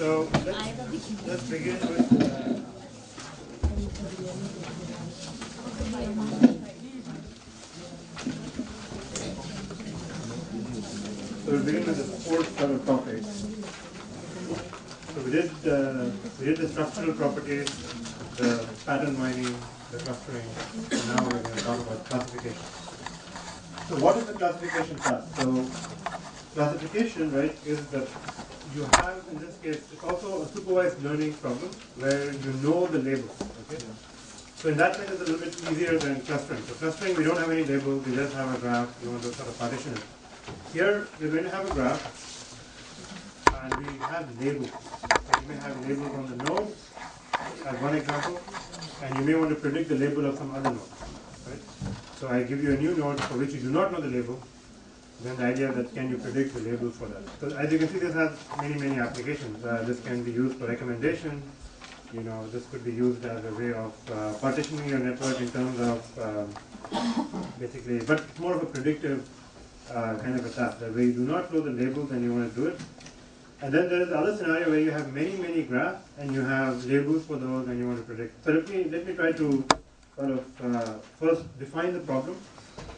So let's begin with so we'll begin with the fourth sort of topic. So we did the structural properties, the pattern mining, the clustering, and now we're going to talk about classification. So what is the classification class? So classification, right, is that you have, in this case, it's also a supervised learning problem where you know the labels, okay? So in that sense, it's a little bit easier than clustering. So clustering, we don't have any labels, we just have a graph, you want to sort of partition it. Here, we're going to have a graph, and we have labels. So you may have labels on the nodes, as one example, and you may want to predict the label of some other node, right? So I give you a new node for which you do not know the label, then the idea that can you predict the label for that. So as you can see, this has many applications. This can be used for recommendation. You know, this could be used as a way of partitioning your network in terms of basically, but it's more of a predictive kind of a task. That way you do not know the labels and you want to do it. And then there is the other scenario where you have many graphs and you have labels for those and you want to predict. So let me try to sort of first define the problem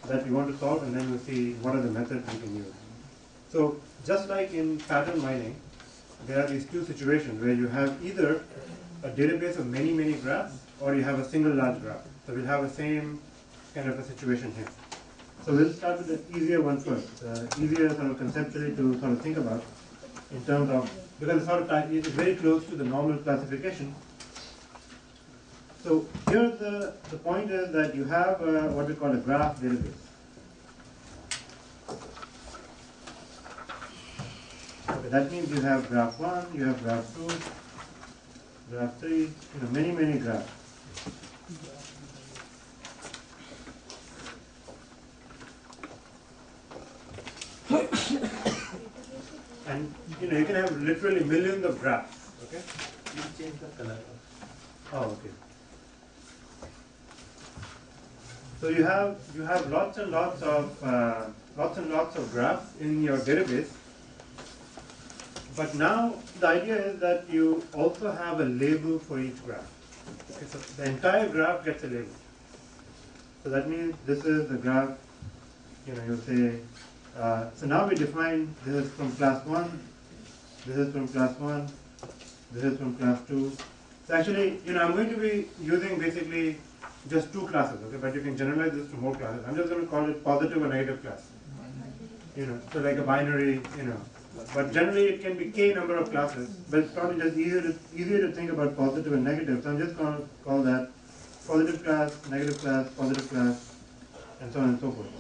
that we want to solve, and then we'll see what are the methods we can use. So just like in pattern mining, there are these two situations where you have either a database of many graphs or you have a single large graph. So we'll have the same kind of a situation here. So we'll start with the easier one first, easier sort of conceptually to sort of think about in terms of, because it's sort of it's very close to the normal classification. So here the point is that you have what we call a graph database. Okay, that means you have graph 1, you have graph 2, graph 3, you know, many graphs. And you know, you can have literally millions of graphs. Okay? Please change the color. Oh, okay. So you have lots and lots of graphs in your database. But now the idea is that you also have a label for each graph. Okay, so the entire graph gets a label. So that means this is the graph. You know, you say. So now we define this is from class 1. This is from class 1. This is from class 2. So actually, you know, I'm going to be using basically just two classes, okay? But you can generalize this to more classes. I'm just going to call it positive or negative class. You know, so like a binary, you know. But generally it can be k number of classes, but it's probably just easier to think about positive and negative. So I'm just going to call that positive class, positive class, and so on and so forth.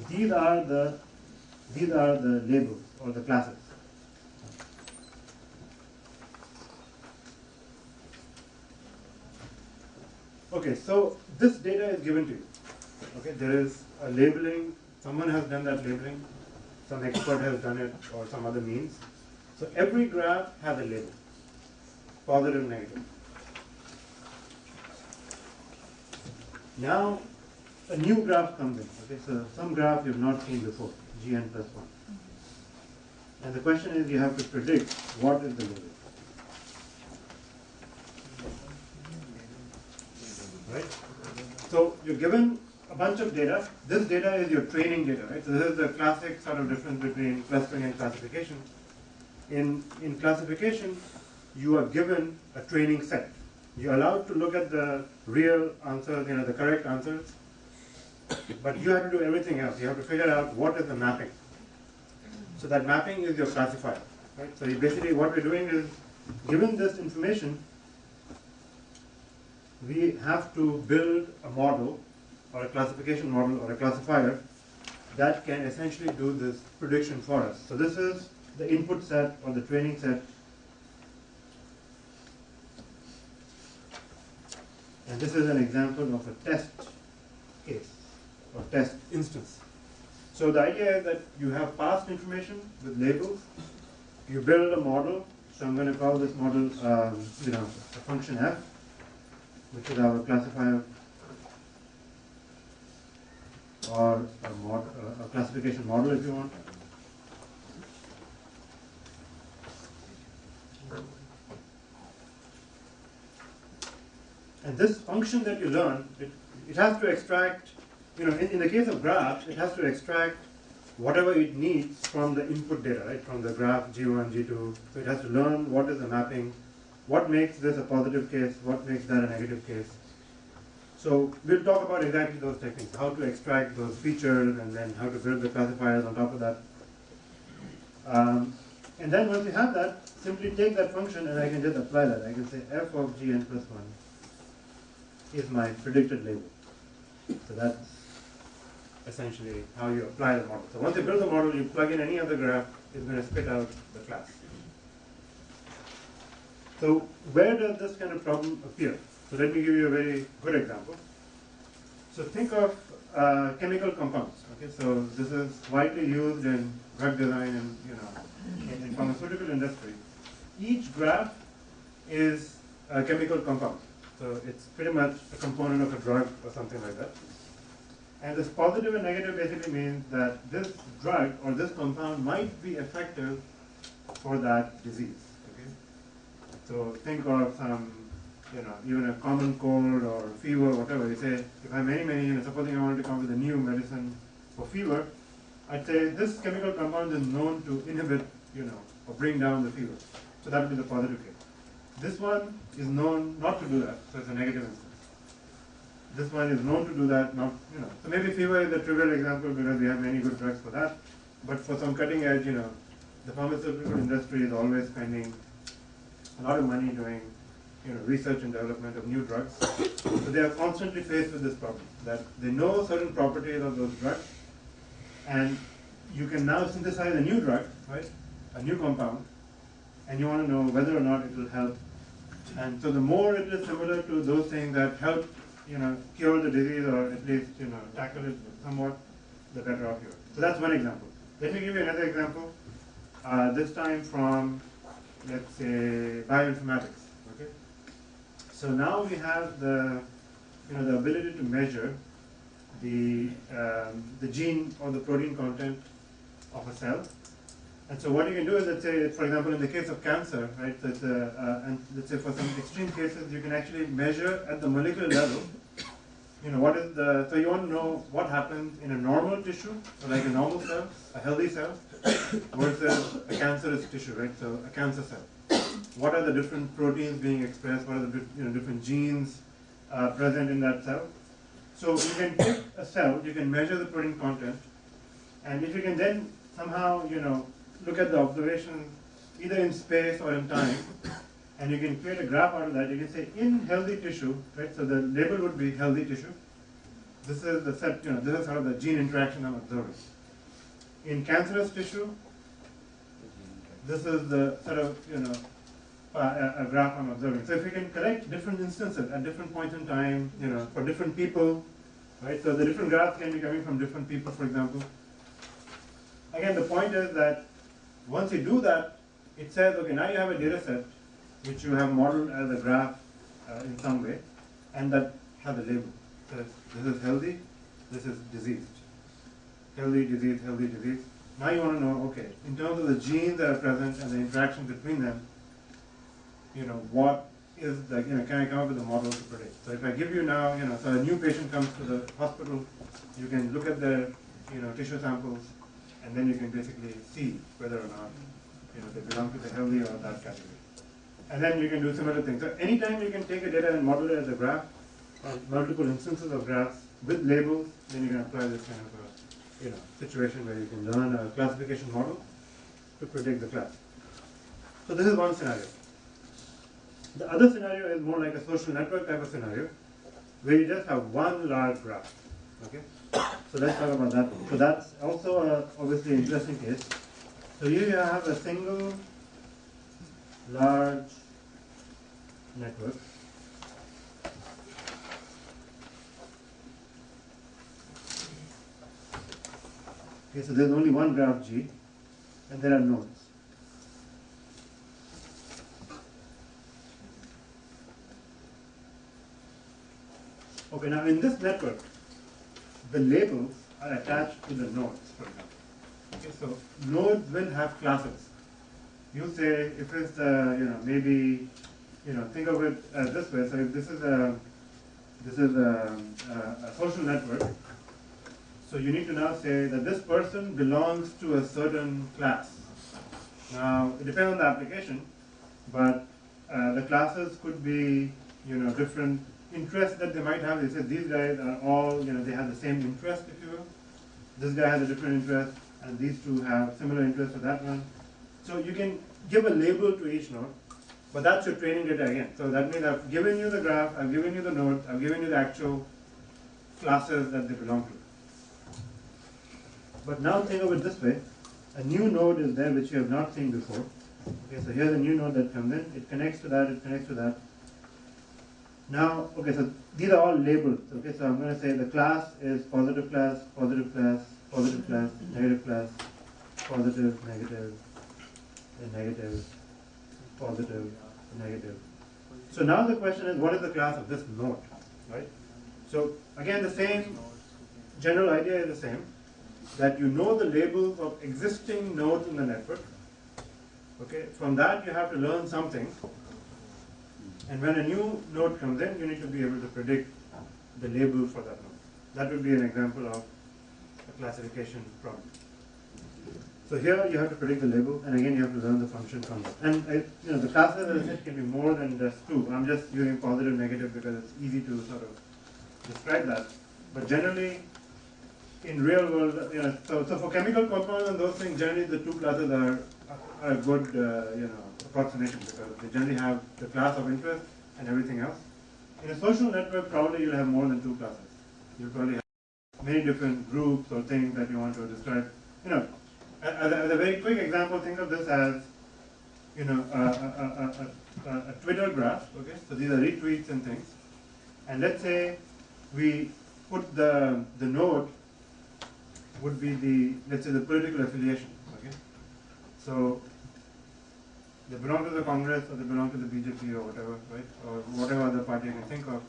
These are the labels or the classes. Okay, so this data is given to you. Okay, there is a labeling, someone has done that labeling, some expert has done it, or some other means. So every graph has a label, positive, negative. Now, a new graph comes in. Okay, so some graph you've not seen before, gn plus 1. And the question is, you have to predict what is the label. Right? So you're given a bunch of data. This data is your training data, right? So this is the classic sort of difference between clustering and classification. In classification, you are given a training set. You're allowed to look at the real answers, you know, the correct answers, but you have to do everything else. You have to figure out what is the mapping. So that mapping is your classifier, right? So basically what we're doing is, given this information, we have to build a model or a classification model or a classifier that can essentially do this prediction for us. So this is the input set or the training set. And this is an example of a test case or test instance. So the idea is that you have past information with labels. You build a model. So I'm going to call this model, you know, a function f, which is our classifier, or a classification model if you want. And this function that you learn, it has to extract, in the case of graphs, it has to extract whatever it needs from the input data, right, from the graph G1, G2. So it has to learn what is the mapping, what makes this a positive case, what makes that a negative case. So we'll talk about exactly those techniques, how to extract those features and then how to build the classifiers on top of that. And then once you have that, simply take that function and I can just apply that. I can say f of gn plus 1 is my predicted label. So that's essentially how you apply the model. So once you build the model, you plug in any other graph, it's going to spit out the class. So where does this kind of problem appear? So let me give you a very good example. So think of chemical compounds. Okay, so this is widely used in drug design and in pharmaceutical industry. Each graph is a chemical compound. So it's pretty much a component of a drug or something like that. And this positive and negative basically means that this drug or this compound might be effective for that disease. Okay? So think of some, even a common cold or fever, whatever. You say, if I have many, supposing I wanted to come up with a new medicine for fever, I'd say this chemical compound is known to inhibit, or bring down the fever. So that would be the positive case. This one is known not to do that, so it's a negative instance. This one is known to do that, not, So maybe fever is a trivial example because we have many good drugs for that. But for some cutting edge, the pharmaceutical industry is always spending a lot of money doing, research and development of new drugs. So they are constantly faced with this problem, that they know certain properties of those drugs, and you can now synthesize a new drug, right, a new compound, and you want to know whether or not it will help. And so the more it is similar to those things that help, cure the disease or at least, tackle it somewhat, the better off you are. So that's one example. Let me give you another example, this time from, let's say, bioinformatics. Okay. So now we have the ability to measure the gene or the protein content of a cell. And so what you can do is, let's say, for example, in the case of cancer, right, and let's say for some extreme cases, you can actually measure at the molecular level, so you want to know what happens in a normal tissue, so like a normal cell, a healthy cell, versus a cancerous tissue, right, so a cancer cell. What are the different proteins being expressed, what are the different genes present in that cell? So you can take a cell, you can measure the protein content, and if you can then somehow, look at the observations either in space or in time, and you can create a graph out of that. You can say in healthy tissue, right? So the label would be healthy tissue. This is the set, this is sort of the gene interaction I'm observing. In cancerous tissue, this is the sort of, a graph I'm observing. So if you can collect different instances at different points in time, for different people, right? So the different graphs can be coming from different people, for example. Again, the point is that once you do that, it says, okay, now you have a data set which you have modeled as a graph in some way, and that has a label. So this is healthy, this is diseased. Healthy, disease, healthy, disease. Now you want to know, okay, in terms of the genes that are present and the interaction between them, what is the, can I come up with a model to predict? So if I give you now, so a new patient comes to the hospital, you can look at their, tissue samples, and then you can basically see whether or not, they belong to the healthy or that category. And then you can do similar things. So anytime you can take a data and model it as a graph, or multiple instances of graphs with labels, then you can apply this kind of a, situation where you can learn a classification model to predict the class. So this is one scenario. The other scenario is more like a social network type of scenario, where you just have one large graph. Okay? So let's talk about that. So that's also a obviously interesting case. So here you have a single large network. Okay, so there's only one graph G, and there are nodes. Okay, now in this network, the labels are attached to the nodes, for example. Okay, so nodes will have classes. You say if it's maybe think of it as this way. So if this is a this is a social network. So you need to now say that this person belongs to a certain class. Now, it depends on the application, but the classes could be, different interests that they might have. They say these guys are all, they have the same interest, if you will. This guy has a different interest, and these two have similar interest to that one. So you can give a label to each node, but that's your training data again. So that means I've given you the graph, I've given you the node, I've given you the actual classes that they belong to. But now think of it this way. A new node is there which you have not seen before. Okay, so here's a new node that comes in, it connects to that, it connects to that. Now, okay, so these are all labels. Okay, so I'm going to say the class is positive class, positive class, positive class, negative class, positive, negative, and negative, positive, negative. So now the question is, what is the class of this node, right? So again, the same general idea is the same, that you know the labels of existing nodes in the network. Okay, from that you have to learn something. And when a new node comes in, you need to be able to predict the label for that node. That would be an example of a classification problem. So here you have to predict the label, and again you have to learn the function from that. And the classes, as I said, can be more than just two. I'm just using positive, negative because it's easy to sort of describe that. But generally, in real world, so for chemical compounds and those things, generally the two classes are a good, approximation because they generally have the class of interest and everything else. In a social network, probably you'll have more than two classes. You'll probably have many different groups or things that you want to describe. As a very quick example, think of this as, a Twitter graph. Okay, so these are retweets and things. And let's say we put the node would be let's say the political affiliation. Okay, so they belong to the Congress or they belong to the BJP or whatever, right? Or whatever other party you can think of.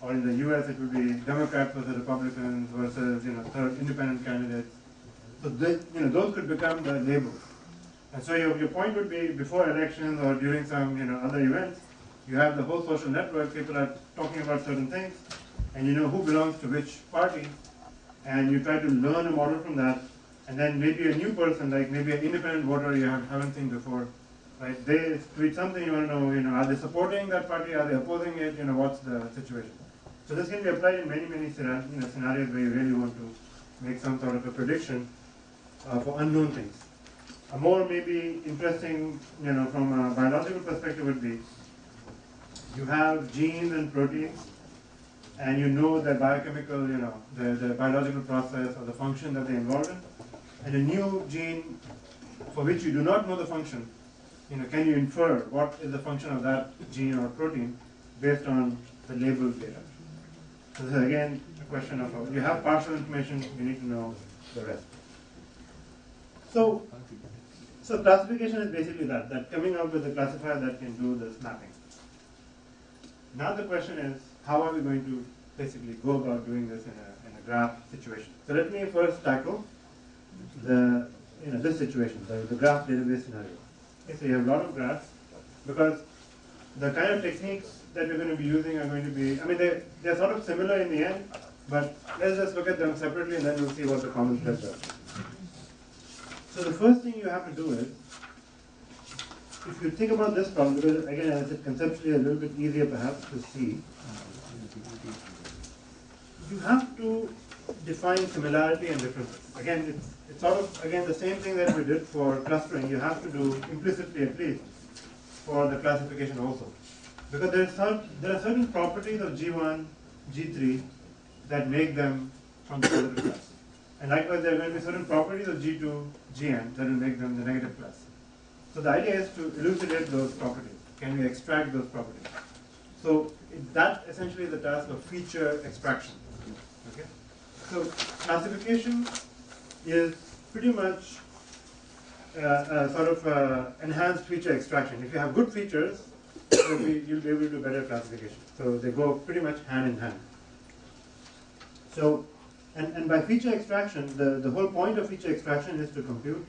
Or in the US it would be Democrats versus Republicans versus third independent candidates. So those could become the labels. And so your point would be before elections or during some other events, you have the whole social network, people are talking about certain things, and you know who belongs to which party, and you try to learn a model from that, and then maybe a new person, like maybe an independent voter you haven't seen before, right? They tweet something, you want to know, are they supporting that party, are they opposing it, what's the situation? So this can be applied in many scenarios where you really want to make some sort of a prediction for unknown things. A more maybe interesting, from a biological perspective would be, you have genes and proteins, and you know the biochemical, the biological process or the function that they're involved in, and a new gene for which you do not know the function, can you infer what is the function of that gene or protein based on the labeled data? So this is again a question of, you have partial information, you need to know the rest. So classification is basically that coming up with a classifier that can do this mapping. Now the question is, how are we going to basically go about doing this in a graph situation? So let me first tackle this situation, the graph database scenario. Okay, so you have a lot of graphs, because the kind of techniques that we're going to be using are going to be, they're sort of similar in the end, but let's just look at them separately and then we'll see what the common threads are. So the first thing you have to do is, if you think about this problem, because again, as I said, conceptually a little bit easier perhaps to see, you have to define similarity and differences. Again, it's sort of, again, the same thing that we did for clustering, you have to do implicitly at least for the classification also. Because there are certain properties of G1, G3 that make them from the positive class. And likewise, there are going to be certain properties of G2, Gn that will make them the negative class. So the idea is to elucidate those properties. Can we extract those properties? So that essentially is the task of feature extraction. Okay? So classification is pretty much sort of enhanced feature extraction. If you have good features, you'll be able to do better classification. So they go pretty much hand in hand. So, and by feature extraction, the whole point of feature extraction is to compute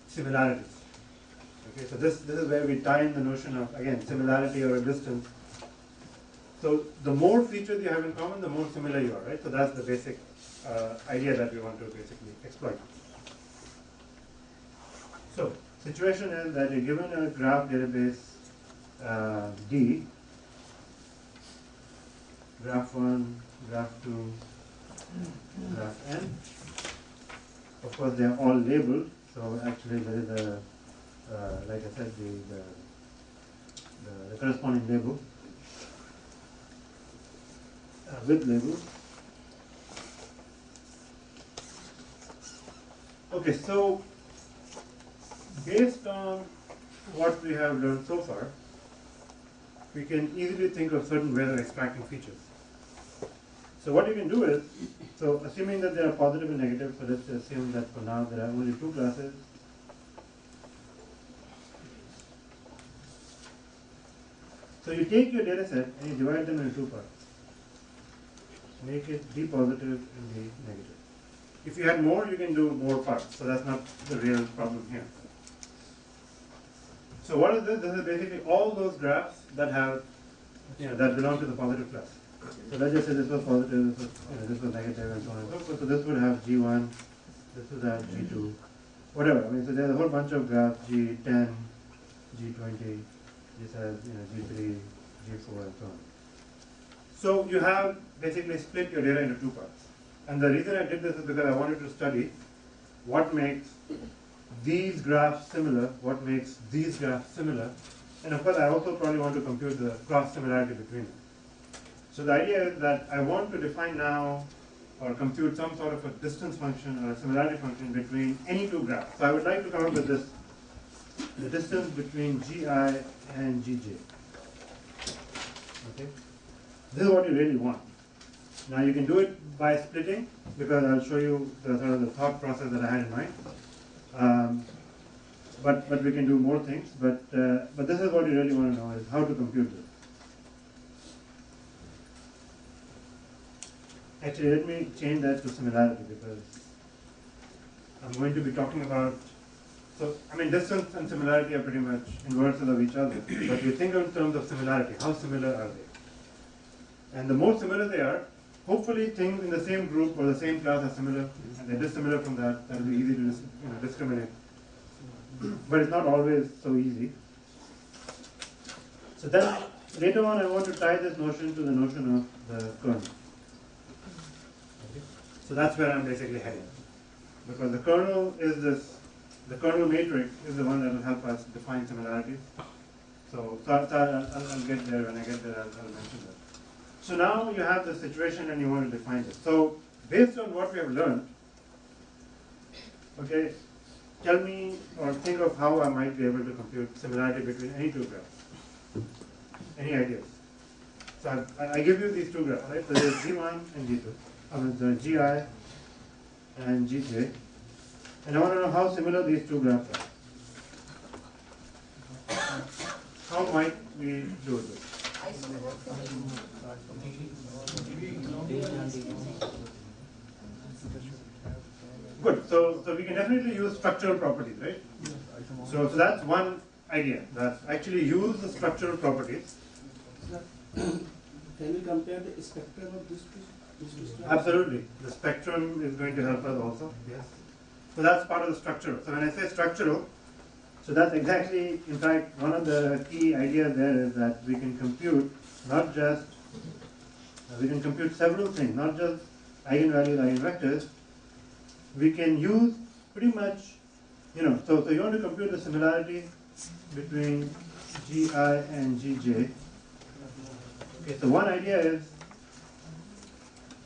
similarities. Okay, so this is where we tie in the notion of, again, similarity or a distance. So the more features you have in common, the more similar you are, right? So that's the basic idea that we want to basically exploit. So situation is that you're given a graph database D, graph 1, graph 2, graph n. Of course, they are all labeled. So actually, there is a, like I said, the corresponding label with labels. Okay, so based on what we have learned so far, we can easily think of certain ways of extracting features. So what you can do is, so assuming that there are positive and negative, so let's assume that for now there are only two classes. So you take your data set and you divide them into two parts. Make it D positive and D negative. If you had more, you can do more parts, so that's not the real problem here. So what is this? This is basically all those graphs that have, that belong to the positive class. So let's just say this was positive, this was negative, and so on and so forth. So this would have G1, this would have G2, whatever. I mean, so there's a whole bunch of graphs, G10, G20, this has G3, G4, and so on. So you have basically split your data into two parts. And the reason I did this is because I wanted to study what makes these graphs similar, what makes these graphs similar, and of course I also probably want to compute the cross similarity between them. So the idea is that I want to define now or compute some sort of a distance function or a similarity function between any two graphs. So I would like to come up with this, the distance between Gi and Gj. Okay? This is what you really want. Now you can do it by splitting, because I'll show you the sort of the thought process that I had in mind. But we can do more things. But this is what you really want to know, is how to compute this. Actually, let me change that to similarity, because I'm going to be talking about, so I mean distance and similarity are pretty much inverses of each other. But you think in terms of similarity, how similar are they? And the more similar they are, hopefully things in the same group or the same class are similar, and they're dissimilar from that. That will be easy to discriminate. But it's not always so easy. So then later on I want to tie this notion to the notion of the kernel. Okay. So that's where I'm basically heading. Because the kernel is this, the kernel matrix is the one that will help us define similarities. So I'll get there. When I get there, I'll mention that. So now you have the situation and you want to define it. So based on what we have learned, okay, tell me or think of how I might be able to compute similarity between any two graphs. Any ideas? So I give you these two graphs, right? So there's G1 and G2. I mean, the Gi and Gj. And I want to know how similar these two graphs are. How might we do this? Good. So we can definitely use structural properties, right? So that's one idea. That's actually use the structural properties. Can we compare the spectrum of these two? Absolutely. The spectrum is going to help us also. Yes. So that's part of the structural. So when I say structural, so that's exactly, in fact, one of the key ideas there is that we can compute not just, we can compute several things, not just eigenvalues, eigenvectors. We can use pretty much, so you want to compute the similarity between Gi and Gj. Okay, so one idea is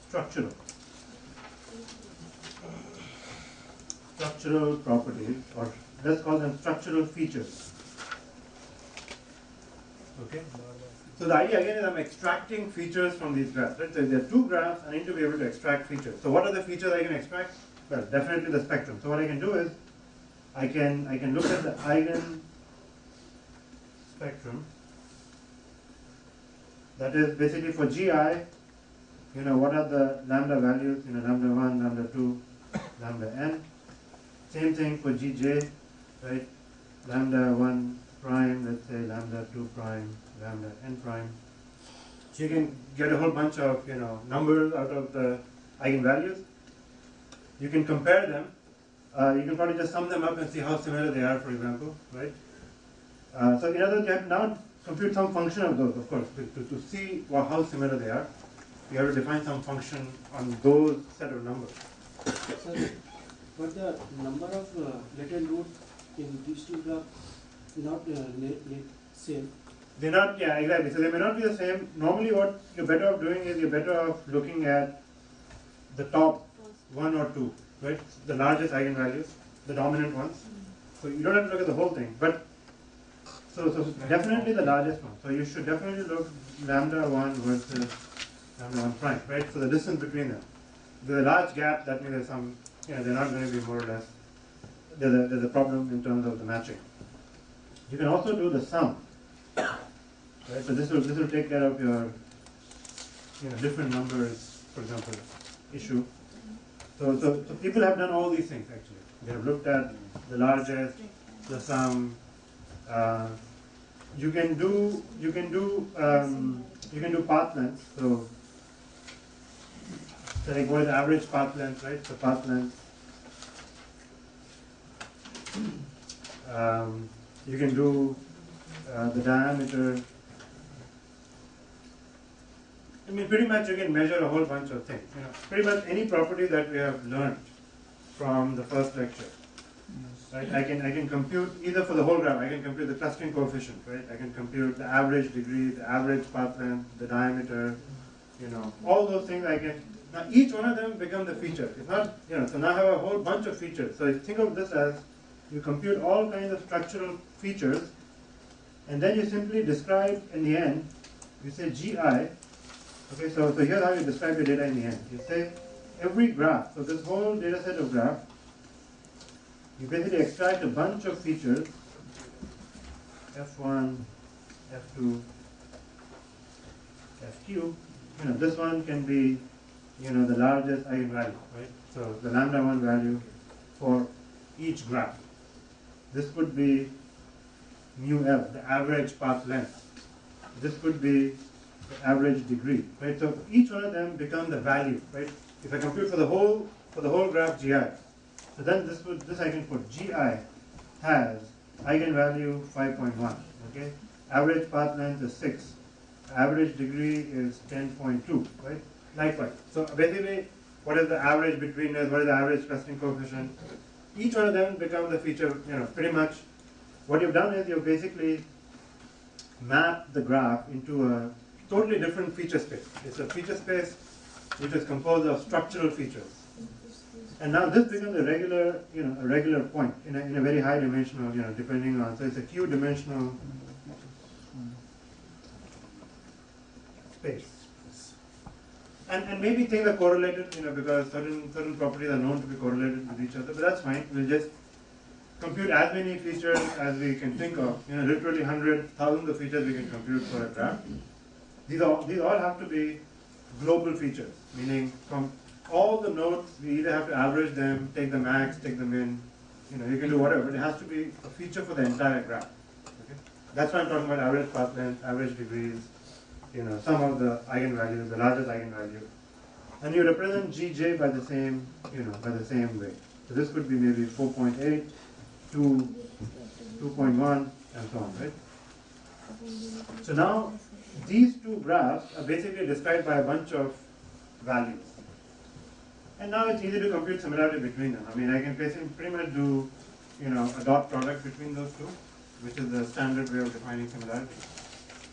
structural. Structural properties, or let's call them structural features. Okay? So the idea again is I'm extracting features from these graphs. Right? So if there are two graphs, I need to be able to extract features. So what are the features I can extract? Well, definitely the spectrum. So what I can do is I can look at the eigen spectrum. That is basically for Gi, what are the lambda values? Lambda 1, lambda 2, lambda n. Same thing for Gj, right? Lambda 1 prime, let's say lambda 2 prime, lambda n prime. So you can get a whole bunch of numbers out of the eigenvalues. You can compare them. You can probably just sum them up and see how similar they are, for example, right? So in other words, you have to now compute some function of those, of course, to see how similar they are. You have to define some function on those set of numbers. Sir, but the number of latent node in these two graphs not same. They're not, yeah, exactly. So they may not be the same. Normally what you're better off doing is you're better off looking at the top one or two, right? The largest eigenvalues, the dominant ones. So you don't have to look at the whole thing, but so definitely the largest one. So you should definitely look lambda 1 versus lambda 1 prime, right? So the distance between them. If there's a large gap, that means there's some, they're not going to be more or less, there's a problem in terms of the matching. You can also do the sum, right? So this will take care of your different numbers, for example, issue. So people have done all these things actually. They have looked at the largest, the sum. You can do path length. So like what is the average path length, right? So path length. You can do the diameter. I mean, pretty much you can measure a whole bunch of things. Pretty much any property that we have learned from the first lecture. Right? I can compute either for the whole graph. I can compute the clustering coefficient, right? I can compute the average degree, the average path length, the diameter. All those things I can. Now each one of them become the feature. It's not, so now I have a whole bunch of features. So think of this as you compute all kinds of structural features, and then you simply describe in the end. You say GI. Okay, so here's how you describe your data in the end. You say every graph. So this whole data set of graph. You basically extract a bunch of features, F1, F2, FQ. This one can be, the largest eigenvalue, right? So the lambda 1 value for each graph. This could be mu L, the average path length. This could be the average degree, right? So each one of them become the value, right? If I compute for the whole graph GI. So then this I can put GI has eigenvalue 5.1, okay? Average path length is 6. Average degree is 10.2, right? Likewise. So basically, what is the average between this? What is the average clustering coefficient? Each one of them becomes the feature, pretty much. What you've done is you've basically mapped the graph into a totally different feature space. It's a feature space which is composed of structural features. And now this becomes a regular point in a very high dimensional, depending on, so it's a Q dimensional space. And maybe things are correlated, because certain properties are known to be correlated with each other, but that's fine. We'll just compute as many features as we can think of. Literally hundreds, thousands of features we can compute for a graph. These all have to be global features, meaning from all the nodes, we either have to average them, take the max, take the min, you can do whatever, but it has to be a feature for the entire graph. Okay? That's why I'm talking about average path length, average degrees, some of the eigenvalues, the largest eigenvalue. And you represent Gj by the same, way. So this could be maybe 4.8, 2, 2.1, and so on, right? So now, these two graphs are basically described by a bunch of values. And now it's easy to compute similarity between them. I mean, I can pretty much do, a dot product between those two, which is the standard way of defining similarity.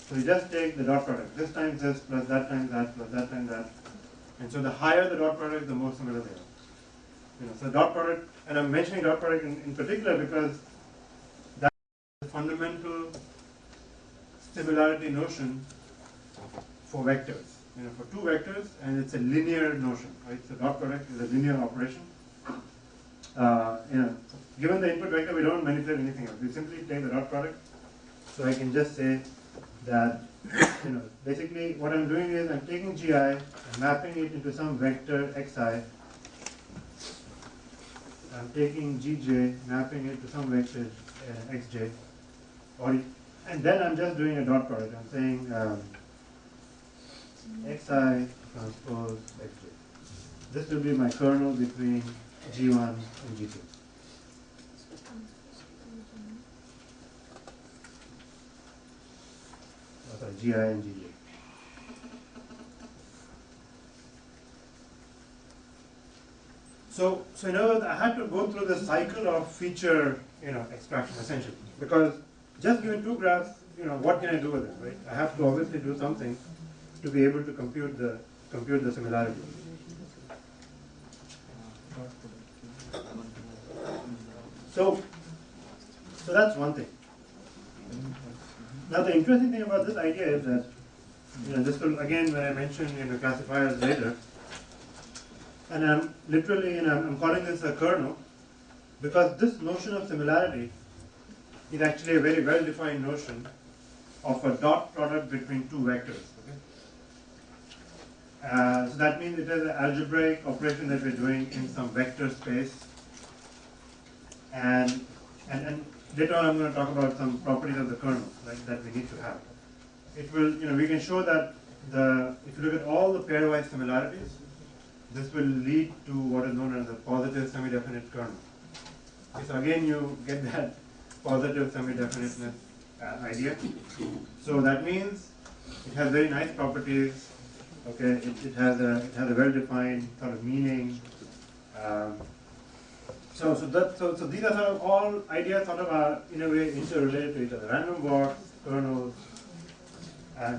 So you just take the dot product. This times this, plus that times that, plus that times that. And so the higher the dot product, the more similar they are. So dot product, and I'm mentioning dot product in particular because that's the fundamental similarity notion for vectors. For two vectors, and it's a linear notion, right? So dot product is a linear operation. Given the input vector, we don't manipulate anything else. We simply take the dot product. So I can just say that, basically what I'm doing is I'm taking GI and mapping it into some vector xi. I'm taking Gj, mapping it to some vector xj. And then I'm just doing a dot product. I'm saying xi transpose xj. This will be my kernel between G1 and G2. Oh, sorry, Gi and Gj. So in other words, I had to go through the cycle of feature, extraction essentially, because just given two graphs, what can I do with it, right? I have to obviously do something to be able to compute the similarity. So that's one thing. Now the interesting thing about this idea is that, this will again when I mention classifiers later, and I'm literally I'm calling this a kernel because this notion of similarity is actually a very well-defined notion of a dot product between two vectors. Okay? So that means it is an algebraic operation that we're doing in some vector space, and later on I'm going to talk about some properties of the kernel that we need to have. It will, we can show that if you look at all the pairwise similarities, this will lead to what is known as a positive semi-definite kernel. Okay, so again, you get that positive semi-definiteness idea. So that means it has very nice properties. Okay, it has a well-defined sort of meaning. So these are sort of all ideas sort of are in a way interrelated to each other. Random walks, kernels.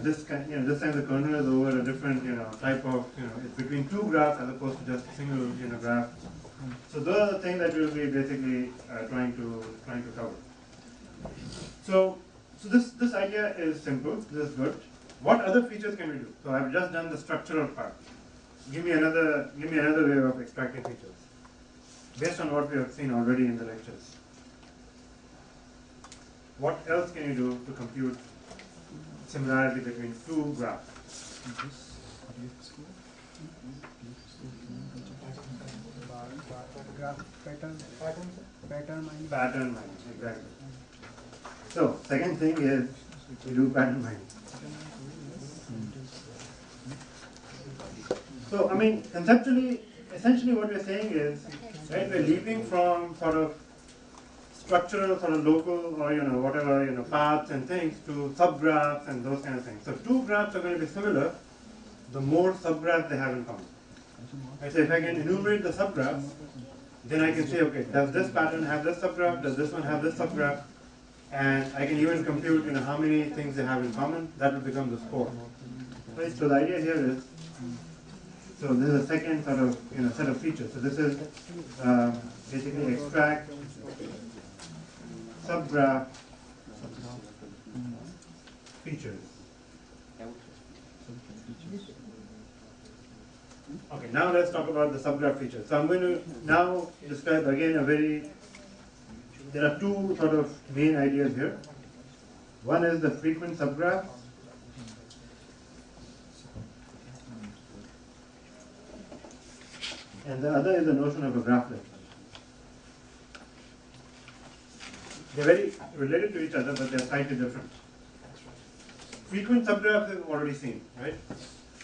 This time the kernel is over a different type of it's between two graphs as opposed to just a single graph. So those are the things that we'll be basically trying to cover. So this idea is simple. This is good. What other features can we do? So I've just done the structural part. Give me another way of extracting features based on what we have seen already in the lectures. What else can you do to compute similarity between two graphs? Pattern mining. Pattern mining, exactly. So second thing is we do pattern mining. So I mean conceptually, essentially what we're saying is, right, we're leaping from sort of structural, sort of local, or whatever paths and things to subgraphs and those kind of things. So two graphs are going to be similar, the more subgraphs they have in common. Right, so if I can enumerate the subgraphs, then I can say, okay, does this pattern have this subgraph? Does this one have this subgraph? And I can even compute, how many things they have in common. That will become the score. Right. So the idea here is, so this is a second sort of set of features. So this is basically extract subgraph features. Okay, now let's talk about the subgraph features. So I'm going to now describe again there are two sort of main ideas here. One is the frequent subgraph. And the other is the notion of a graphlet. They're very related to each other, but they're slightly different. Frequent subgraphs is already seen, right?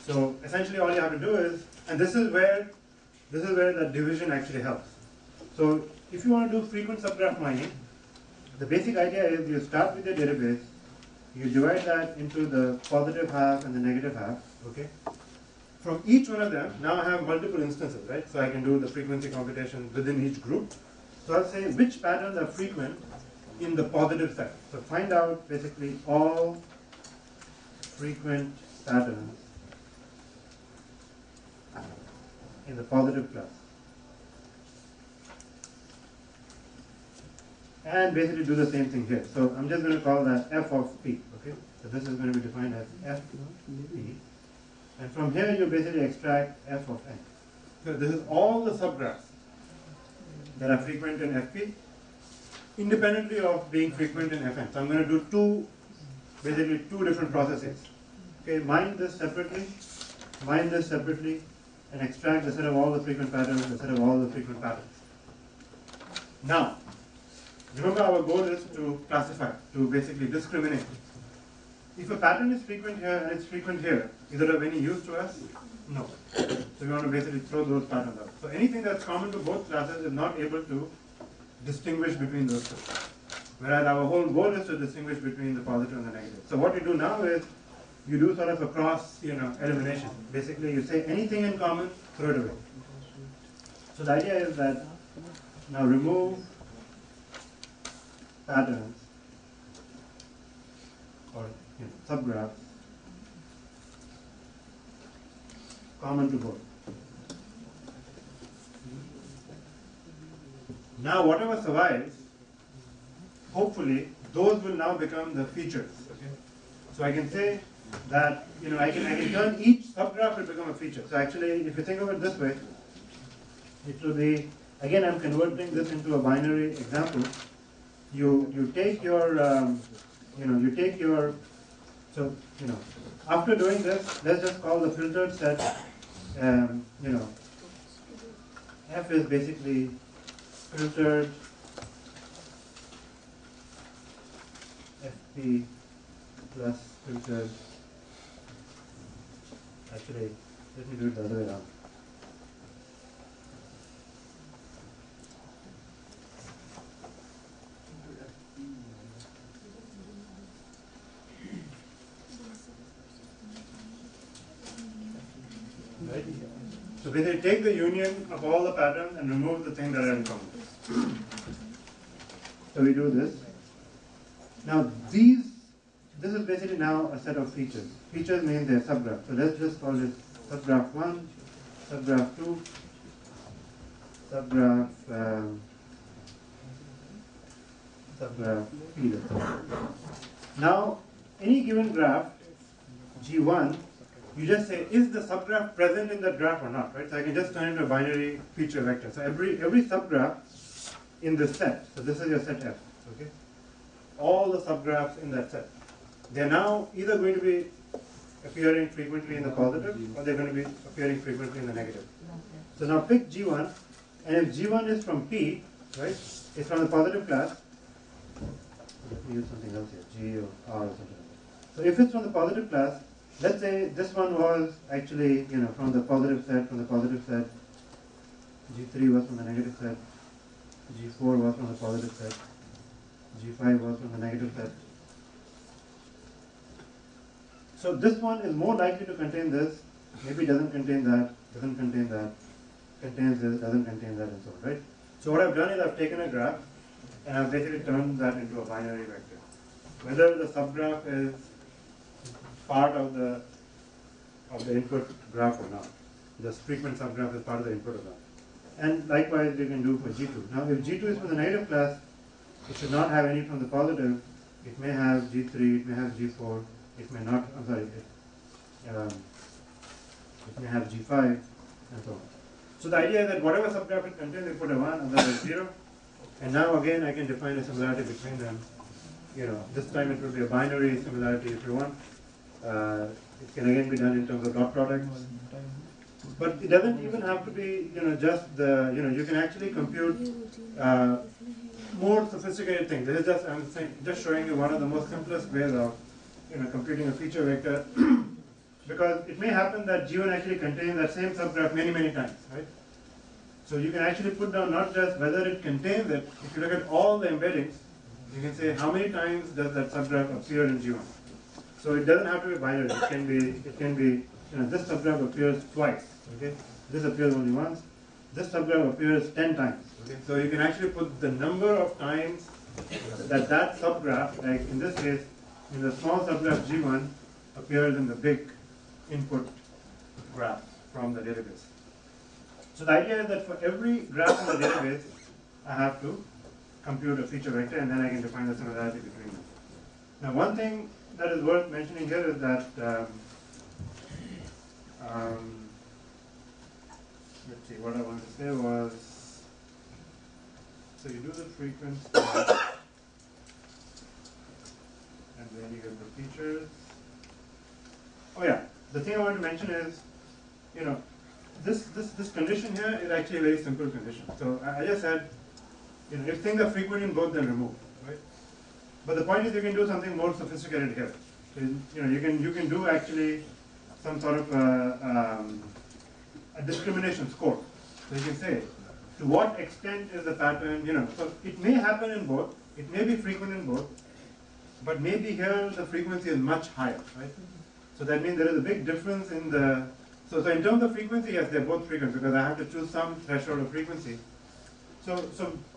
So essentially all you have to do is, and this is where the division actually helps. So if you want to do frequent subgraph mining, the basic idea is you start with your database, you divide that into the positive half and the negative half, okay? From each one of them, now I have multiple instances, right? So I can do the frequency computation within each group. So I'll say which patterns are frequent in the positive set. So find out basically all frequent patterns in the positive class. And basically do the same thing here. So I'm just going to call that f of p, okay? So this is going to be defined as f p. And from here you basically extract f of n. So this is all the subgraphs that are frequent in fp, independently of being frequent in fn. So I'm going to do basically two different processes. Okay, mine this separately, and extract the set of all the frequent patterns, the set of all the frequent patterns. Now, remember our goal is to classify, to basically discriminate. if a pattern is frequent here and it's frequent here, is it of any use to us? No. So we want to basically throw those patterns out. So anything that's common to both classes is not able to distinguish between those two. Whereas our whole goal is to distinguish between the positive and the negative. So what you do now is you do sort of a cross, elimination. Basically, you say anything in common, throw it away. So the idea is that now remove patterns or subgraphs common to both. Now, whatever survives, hopefully, those will now become the features. Okay? So I can say that I can turn each subgraph to become a feature. So actually, if you think of it this way, it will be, again, I'm converting this into a binary example. You take your after doing this, let's just call the filtered set. F is basically filtered FP plus filtered. Actually, let me do it the other way around. Right? So basically take the union of all the patterns and remove the thing that are in common. So we do this. Now this is basically now a set of features. Features mean they're subgraphs. So let's just call it subgraph 1, subgraph 2, subgraph P. Now any given graph, G1, you just say, is the subgraph present in that graph or not, right? So I can just turn it into a binary feature vector. So every subgraph in this set, so this is your set F, okay? All the subgraphs in that set, they're now either going to be appearing frequently in the positive or they're going to be appearing frequently in the negative. So now pick G1, and if G1 is from P, right, it's from the positive class, let me use something else here, G or R or something like that. So if it's from the positive class, let's say this one was actually, from the positive set, G3 was from the negative set, G4 was from the positive set, G5 was from the negative set. So this one is more likely to contain this, maybe doesn't contain that, doesn't contain that, contains this, doesn't contain that, and so on, right? So what I've done is I've taken a graph and I've basically turned that into a binary vector. Whether the subgraph is part of the input graph or not. The frequent subgraph is part of the input or not. And likewise you can do for G2. Now if G2 is from the negative class, it should not have any from the positive. It may have G3, it may have G4, it may not, it may have G5, and so on. So the idea is that whatever subgraph it contains, we put a 1, otherwise 0. And now again I can define a similarity between them. This time it will be a binary similarity if you want. It can again be done in terms of dot products. But it doesn't even have to be, just the, you can actually compute more sophisticated things. This is just, I'm saying, just showing you one of the most simplest ways of, computing a feature vector. Because it may happen that G1 actually contains that same subgraph many, many times, right? So you can actually put down not just whether it contains it, if you look at all the embeddings, you can say how many times does that subgraph appear in G1. So it doesn't have to be binary. It can be, this subgraph appears twice. Okay, this appears only once. This subgraph appears 10 times. Okay, so you can actually put the number of times that subgraph, like in this case, in the small subgraph G1, appears in the big input graph from the database. So the idea is that for every graph in the database, I have to compute a feature vector, and then I can define the similarity between them. Now, one thing that is worth mentioning here is that let's see, what I wanted to say was, so you do the frequency and then you get the features. Oh yeah, the thing I want to mention is, this condition here is actually a very simple condition. So I just said, if things are frequent in both, then remove, right? But the point is you can do something more sophisticated here. So, you can do actually some sort of a discrimination score. So you can say, to what extent is the pattern, so it may happen in both, it may be frequent in both, but maybe here the frequency is much higher, right? So that means there is a big difference in the, so in terms of frequency, yes, they're both frequent because I have to choose some threshold of frequency. So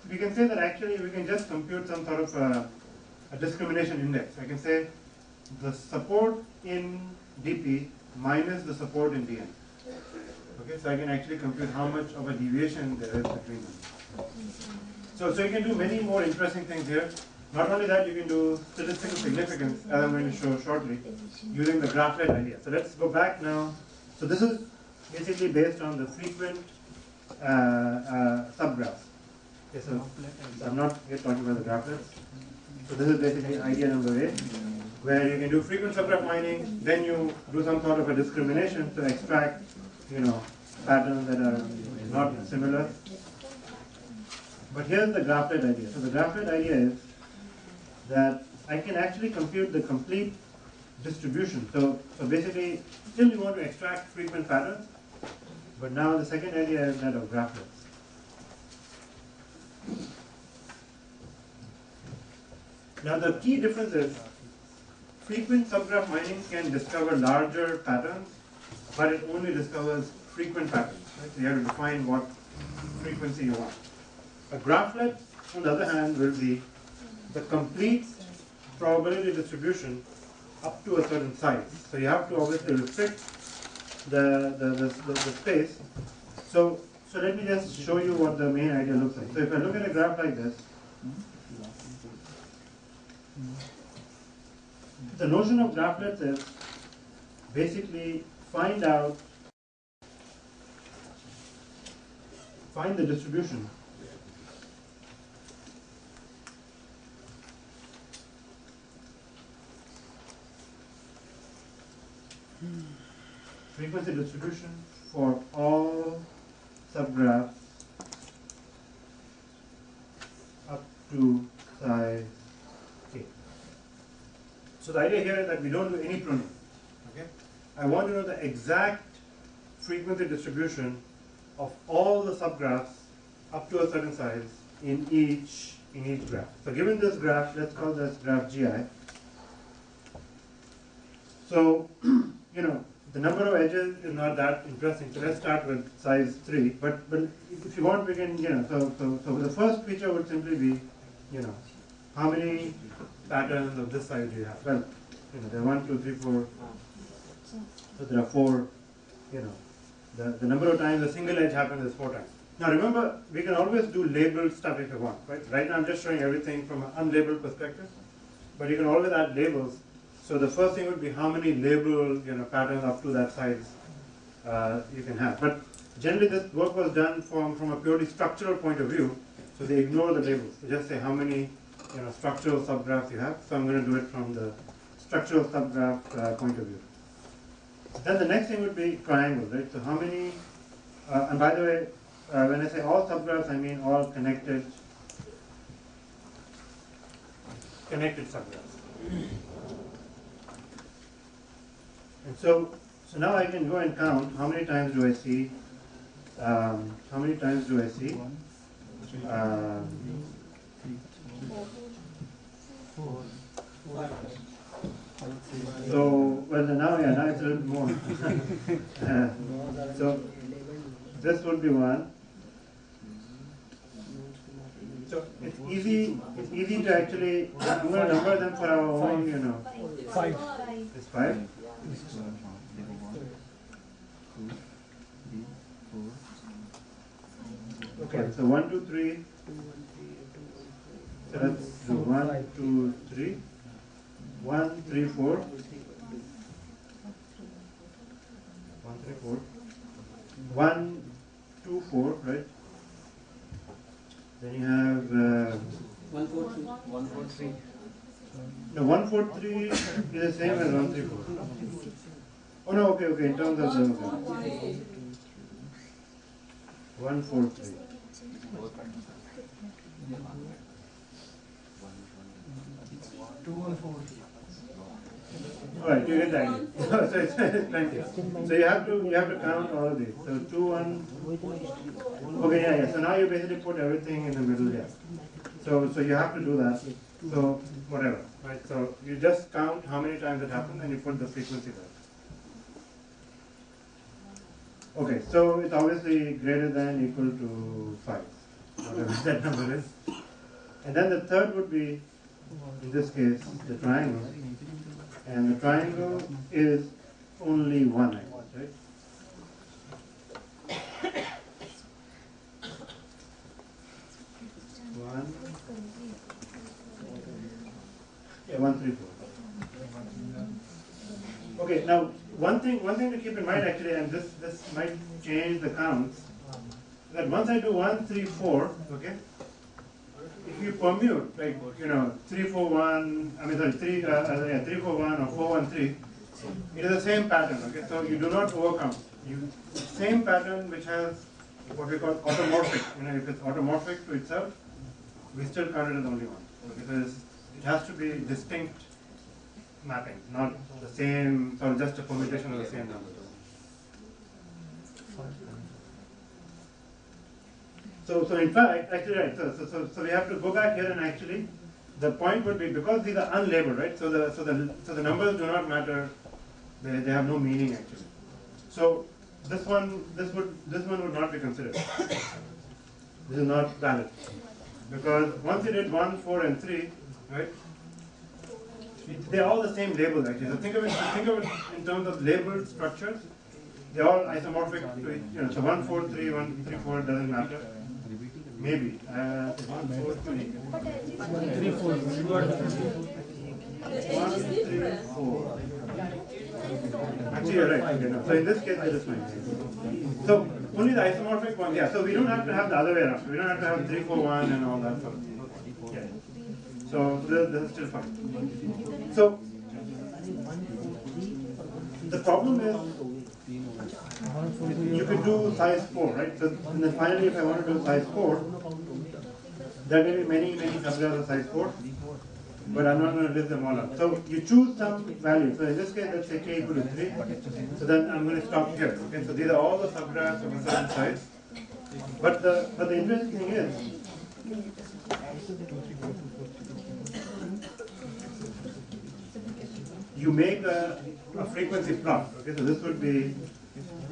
we can say that actually we can just compute some sort of a discrimination index. I can say the support in dp minus the support in dn. Okay, so I can actually compute how much of a deviation there is between them. So you can do many more interesting things here. Not only that, you can do statistical significance, as I'm going to show shortly, using the graph-led idea. So let's go back now. So this is basically based on the frequent subgraphs. Okay, so I'm not here talking about the graphlets. So this is basically idea number 8, where you can do frequent subgraph mining, then you do some sort of a discrimination to extract, patterns that are not similar. But here's the graph-led idea. So the graph-led idea is that I can actually compute the complete distribution. So basically, still you want to extract frequent patterns, but now the second idea is that of graphlets. Now the key difference is frequent subgraph mining can discover larger patterns, but it only discovers frequent patterns. Right? So you have to define what frequency you want. A graph-led, on the other hand, will be the complete probability distribution up to a certain size. So you have to obviously restrict the space. So let me just show you what the main idea looks like. So if I look at a graph like this, the notion of graphlets is basically find the distribution frequency distribution for all subgraphs up to size k. So the idea here is that we don't do any pruning. Okay? I want to know the exact frequency distribution of all the subgraphs up to a certain size in each graph. So given this graph, let's call this graph GI. So, the number of edges is not that interesting. So let's start with size 3. But if you want, we can, so the first feature would simply be, how many patterns of this size do you have? Well, there are 1, 2, 3, 4. So there are 4, the number of times a single edge happens is 4 times. Now remember, we can always do labeled stuff if you want, right? Right now I'm just showing everything from an unlabeled perspective, but you can always add labels. So the first thing would be how many labeled patterns up to that size you can have. But generally this work was done from a purely structural point of view, so they ignore the labels. They just say how many structural subgraphs you have. So I'm going to do it from the structural subgraph point of view. Then the next thing would be triangles, right? So how many, and by the way, when I say all subgraphs, I mean all connected subgraphs. And so now I can go and count how many times do I see, so, well, now it's a little more. So this would be 1. So it's easy to actually, I'm going to number them for our own, 5. It's 5. Okay, so 1, 2, 3. So let's do 1, 2, 3. 1, 3, 4. 1, 3, 4. 1, 2, 4, right? Then you have 1, 4, 3. 1, 4, 3. no, 1, 4, 3 is the same as 1, 3, 4. Oh no, okay, in terms of the 1, 4, 3. Alright, you get the idea. So it's plenty. So you have to count all of these. So 2, 1. Okay, yeah. So now you basically put everything in the middle here. So you have to do that. So whatever, right? So you just count how many times it happened and you put the frequency there. Okay, so it's obviously greater than equal to 5, whatever that number is. And then the third would be, in this case, the triangle. And the triangle is only 1, right? One. Yeah, 1, 3, 4. Okay, now one thing to keep in mind actually, and this might change the counts, that once I do 1, 3, 4, okay, if you commute, like 3, 4, 1, I mean sorry, 3, 3, 4, 1 or 4, 1, 3, it is the same pattern, okay, so you do not overcount. Same pattern which has what we call automorphic, if it's automorphic to itself, we still count it as only 1, because it has to be distinct mapping, not the same, or just a permutation of the same number. So in fact, actually, right, so we have to go back here and actually, the point would be, because these are unlabeled, right, so the numbers do not matter, they have no meaning actually. So this one would not be considered. This is not valid. Because once you did 1, 4, and 3, right, they're all the same label actually. So think of it in terms of labeled structures. They're all isomorphic to each, so 1, 4, 3, 1, 3, 4 doesn't matter. Maybe 1, 4, 3. 3, 4. 1, 3, 4. Actually, you're right. Okay, no. So in this case, I just fine. So only the isomorphic one. Yeah. So we don't have to have the other way around. We don't have to have 3, 4, 1 and all that stuff. Yeah. So this is still fine. So the problem is you could do size 4, right? So and then finally, if I want to do size 4, there may be many subgraphs of size 4, but I'm not going to list them all up. So you choose some value. So in this case, let's say k equal to 3. So then I'm going to stop here. Okay. So these are all the subgraphs of a certain size. But the interesting thing is, you make a frequency plot. Okay, so this would be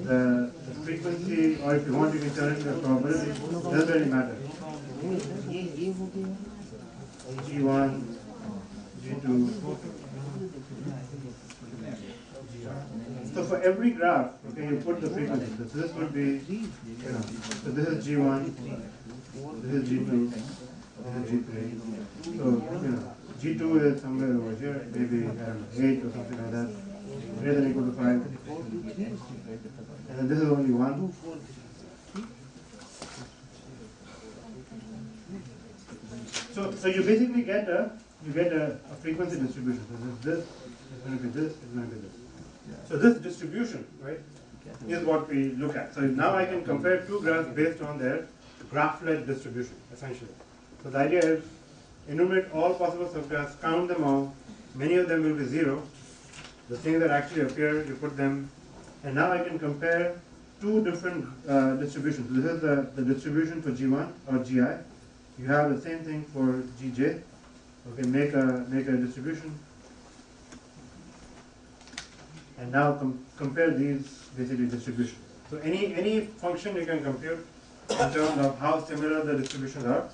the frequency, or if you want, you can turn it into a probability. It doesn't really matter. G1, G2. So for every graph, okay, you put the frequency. So this would be, so this is G1, this is G2, this is G3. So, G2 is somewhere over here, maybe, I don't know, 8 or something like that, greater than or equal to 5. And then this is only 1. So you basically get a frequency distribution. So this is going to be this, is going to be this. So this distribution, right, is what we look at. So now I can compare two graphs based on their graph-led distribution, essentially. So the idea is enumerate all possible subgraphs, count them all. Many of them will be 0. The things that actually appear, you put them, and now I can compare two different distributions. So this is the distribution for G1 or GI. You have the same thing for Gj. Okay, make a distribution, and now compare these basically distributions. So any function you can compute in terms of how similar the distributions are,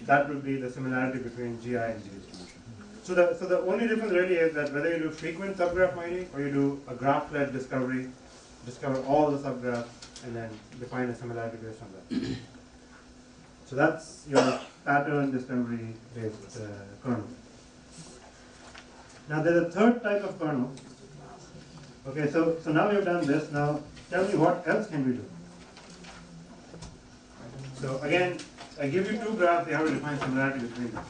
that would be the similarity between Gi and G distribution. So the only difference really is that whether you do frequent subgraph mining or you do a graph-led discovery, discover all the subgraphs and then define a similarity based on that. So that's your pattern discovery based kernel. Now there's a third type of kernel. Okay, so now we've done this. Now tell me what else can we do? So again, I give you two graphs, you have to define similarity between them.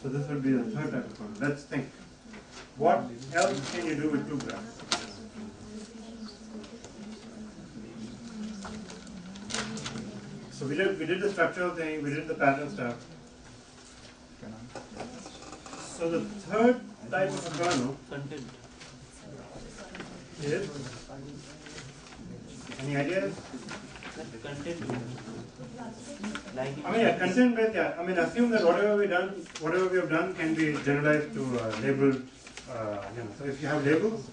So this would be the third type of kernel. Let's think. What else can you do with two graphs? So we did the structural thing, we did the pattern stuff. So the third type of a kernel is, any ideas? I mean, yeah, content based, yeah. I mean, assume that whatever we have done can be generalized to labeled, So if you have labels,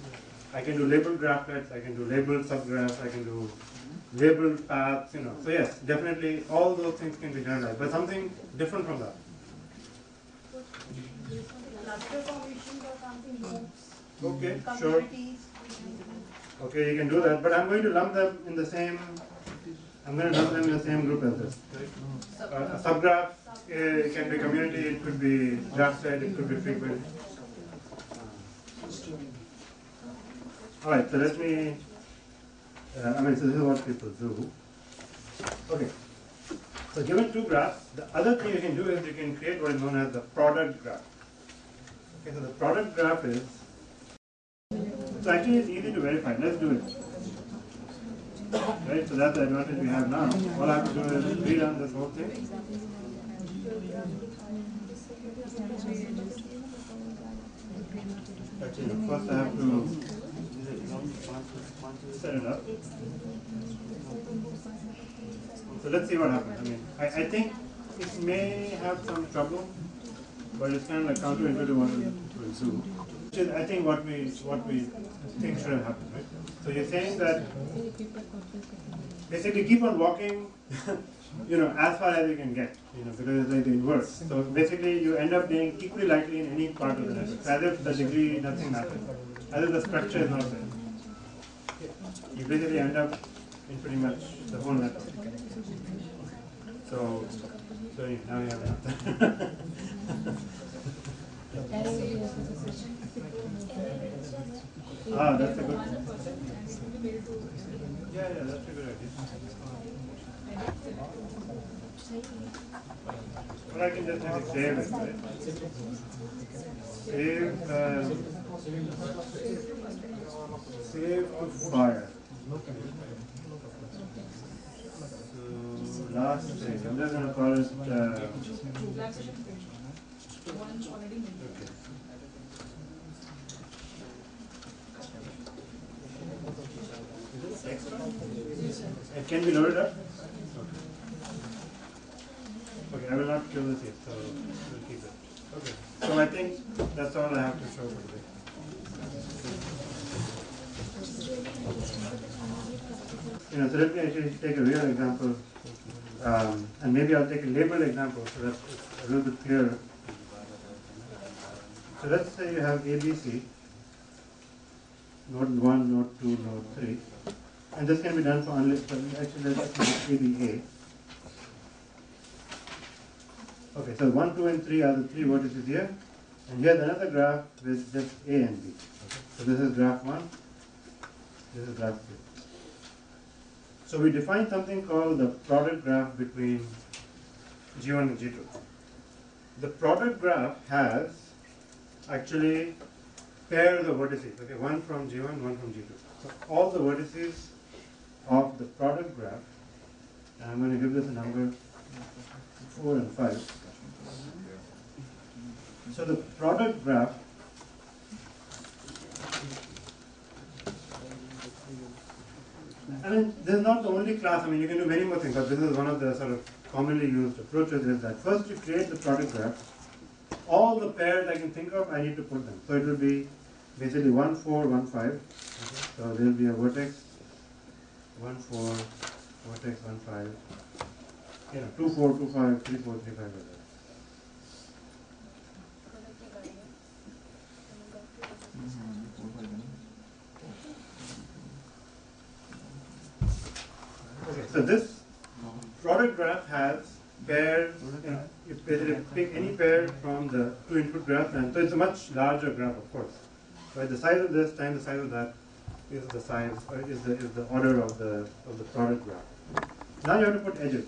I can do labeled graphlets, I can do labeled subgraphs, I can do labeled paths, So yes, definitely all those things can be generalized, but something different from that. Cluster formations or something, groups, Okay, sure. communities. Okay, you can do that, but I'm going to lump them in the same. I'm going to lump them in the same group as this. A subgraph can be community, it could be graph set, it could be frequent. All right, so let me. So this is what people do. Okay. So given two graphs, the other thing you can do is you can create what is known as the product graph. Okay, so the product graph is. So actually, it's easy to verify. Let's do it. Right, so that's the advantage we have now. All I have to do is rerun this whole thing. Actually, first I have to set it up. So let's see what happens. I mean, I think it may have some trouble, but it's kind of like counterintuitive what it will do. Which is, I think, what we think should have happened, right? So you're saying that basically keep on walking, as far as you can get, because it's like the inverse. So basically you end up being equally likely in any part of the network, as if the degree nothing matters, as if the structure is not there. You basically end up in pretty much the whole network. So now you have that. That's a good one. Yeah, that's a good idea. But I can just maybe save it, right? Save to fire. So last thing, I'm just going to call it. Okay. It can be loaded up? Okay, I will not kill this yet, so we'll keep it. Okay, so I think that's all I have to show for today. So let me actually take a real example, and maybe I'll take a labeled example so that it's a little bit clearer. So let's say you have ABC, node 1, node 2, node 3. And this can be done for unlisted. Actually, let's make ABA. Okay, so 1, 2, and 3 are the three vertices here. And here's another graph with just A and B. So this is graph 1, this is graph 2. So we define something called the product graph between G1 and G2. The product graph has actually pairs of vertices, okay, one from G1, one from G2. So all the vertices of the product graph, and I'm going to give this a number 4 and 5. So the product graph this is not the only class. You can do many more things, but this is one of the sort of commonly used approaches is that first you create the product graph. All the pairs I can think of, I need to put them. So it will be basically 1, 4, 1, 5. Okay. So there will be a vertex 1, 4, vertex 1, 5. 2, 4, 2, 5, 3, 4, 3, 5. Like that. Okay, so this product graph has pairs, you basically pick any pair from the two input graph, and so it's a much larger graph, of course. Right, the size of this times the size of that is the size, or is the order of the product graph. Now you have to put edges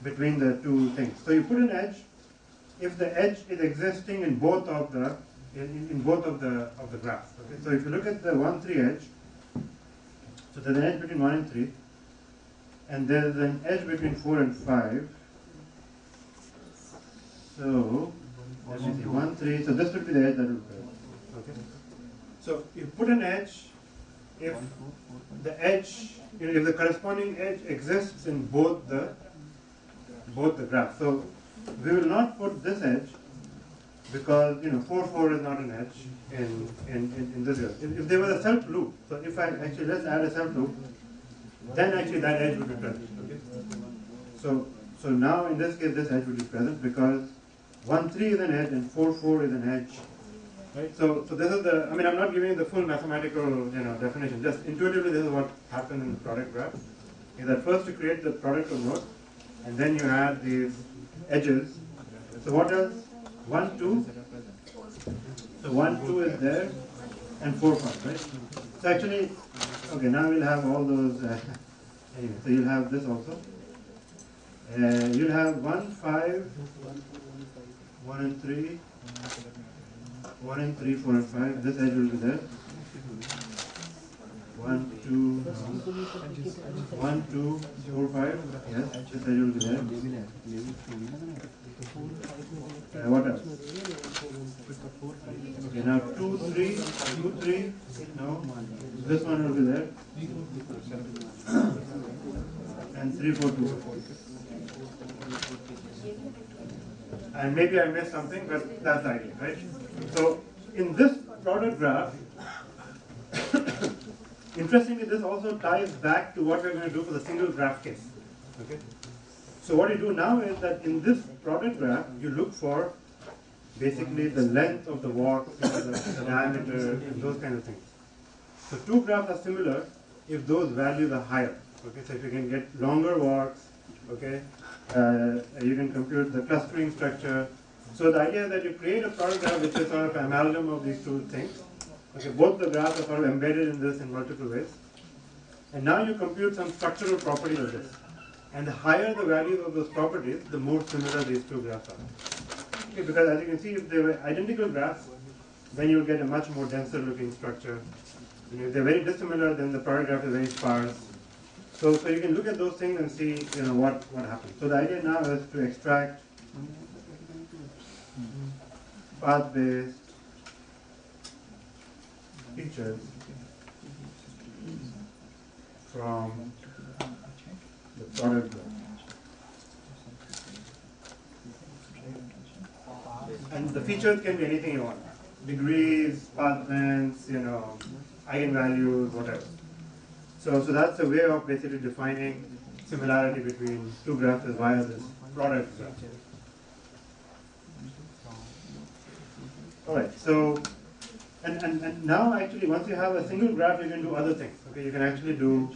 between the two things. So you put an edge if the edge is existing in both of the graphs. Okay, so if you look at the 1, 3 edge, so there's an edge between 1 and 3. And there is an edge between 4 and 5. So let me see, 1, 3, so this would be the edge that would be present. Okay. So you put an edge if the edge, if the corresponding edge exists in both the graphs. So we will not put this edge because 4, 4 is not an edge in this graph. If there was a self loop, so if I actually let's add a self loop, then actually that edge would be present. Okay. So now in this case this edge would be present because 1, 3 is an edge and 4, 4 is an edge. Right? So this is the, I'm not giving you the full mathematical definition, just intuitively this is what happens in the product graph. Is that first you create the product of nodes and then you add these edges. So what else? 1, 2. So 1, 2 is there and 4, 5, right? So actually, okay, now we'll have all those, anyway, so you'll have this also. You'll have 1, 5, 1 and 3, 1 and 3, 4 and 5. This edge will be there. 1, 2, 1, 2, 4, 5. Yes, this edge will be there. What else? Okay, now 2, 3, 2, 3. No, this one will be there. And 3, 4, 2. And maybe I missed something, but that's the idea, right? So in this product graph, interestingly, this also ties back to what we're going to do for the single graph case. Okay. So what you do now is that in this product graph, you look for basically the length of the walk, the diameter, and those kind of things. So two graphs are similar if those values are higher. Okay. So if you can get longer walks, okay, you can compute the clustering structure. So the idea is that you create a product graph which is sort of an amalgam of these two things. Okay, both the graphs are sort of embedded in this in multiple ways. And now you compute some structural properties of this. And the higher the values of those properties, the more similar these two graphs are. Okay, because as you can see, if they were identical graphs, then you will get a much more denser looking structure. And if they're very dissimilar, then the product graph is very sparse. So you can look at those things and see what happens. So the idea now is to extract path-based features from the product graph. And the features can be anything you want. Degrees, path lengths, eigenvalues, whatever. So that's a way of basically defining similarity between two graphs via this product graph. Alright, so and now actually once you have a single graph you can do other things. Okay, you can actually do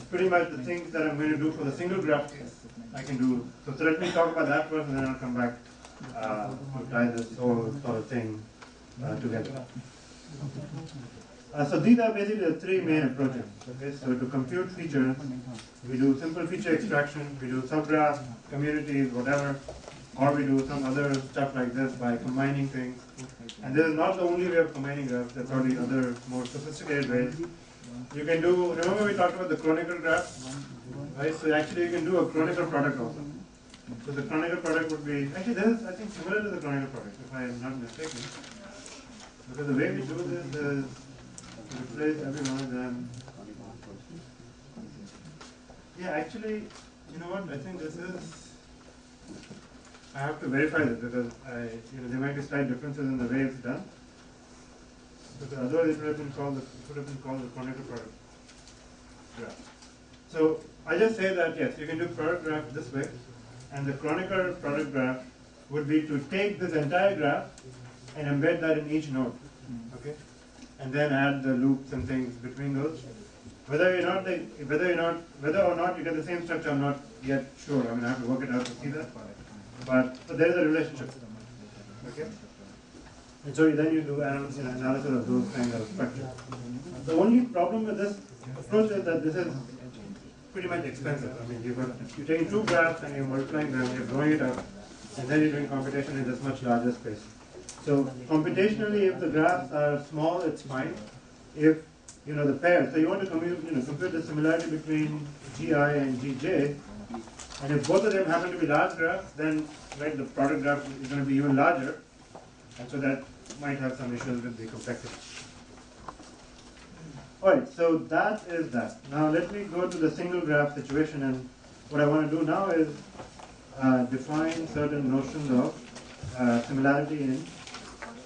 pretty much the things that I'm going to do for the single graph case. I can do so let me talk about that first and then I'll come back to tie this whole sort of thing together. So these are basically the three main approaches. Okay, so to compute features, we do simple feature extraction, we do subgraph, communities, whatever, or we do some other stuff like this by combining things. And this is not the only way of combining graphs. There are probably other more sophisticated ways. You can do. Remember we talked about the chronicle graph, right? So actually you can do a chronicle product also. So the chronicle product would be actually this is I think similar to the chronicle product if I am not mistaken. Because the way we do this is replace every one of them. Yeah, actually, you know what? I think this is. I have to verify this because there might be slight differences in the way it's done. Because otherwise it would have been called the chronicle product graph. So I just say that yes, you can do product graph this way, and the chronicle product graph would be to take this entire graph and embed that in each node. Okay. And then add the loops and things between those. Whether or not you get the same structure, I'm not yet sure. I have to work it out to see that. But there is a relationship. Okay. And so then you do analysis of those kinds of structures. The only problem with this approach is that this is pretty much expensive. You're taking two graphs and you're multiplying them, you're growing it up, and then you're doing computation in this much larger space. So computationally, if the graphs are small, it's fine. If the pairs, so you want to compute the similarity between GI and GJ, and if both of them happen to be large graphs, then the product graph is going to be even larger. And so that might have some issues with the complexity. Alright, so that is that. Now let me go to the single graph situation, and what I want to do now is define certain notions of similarity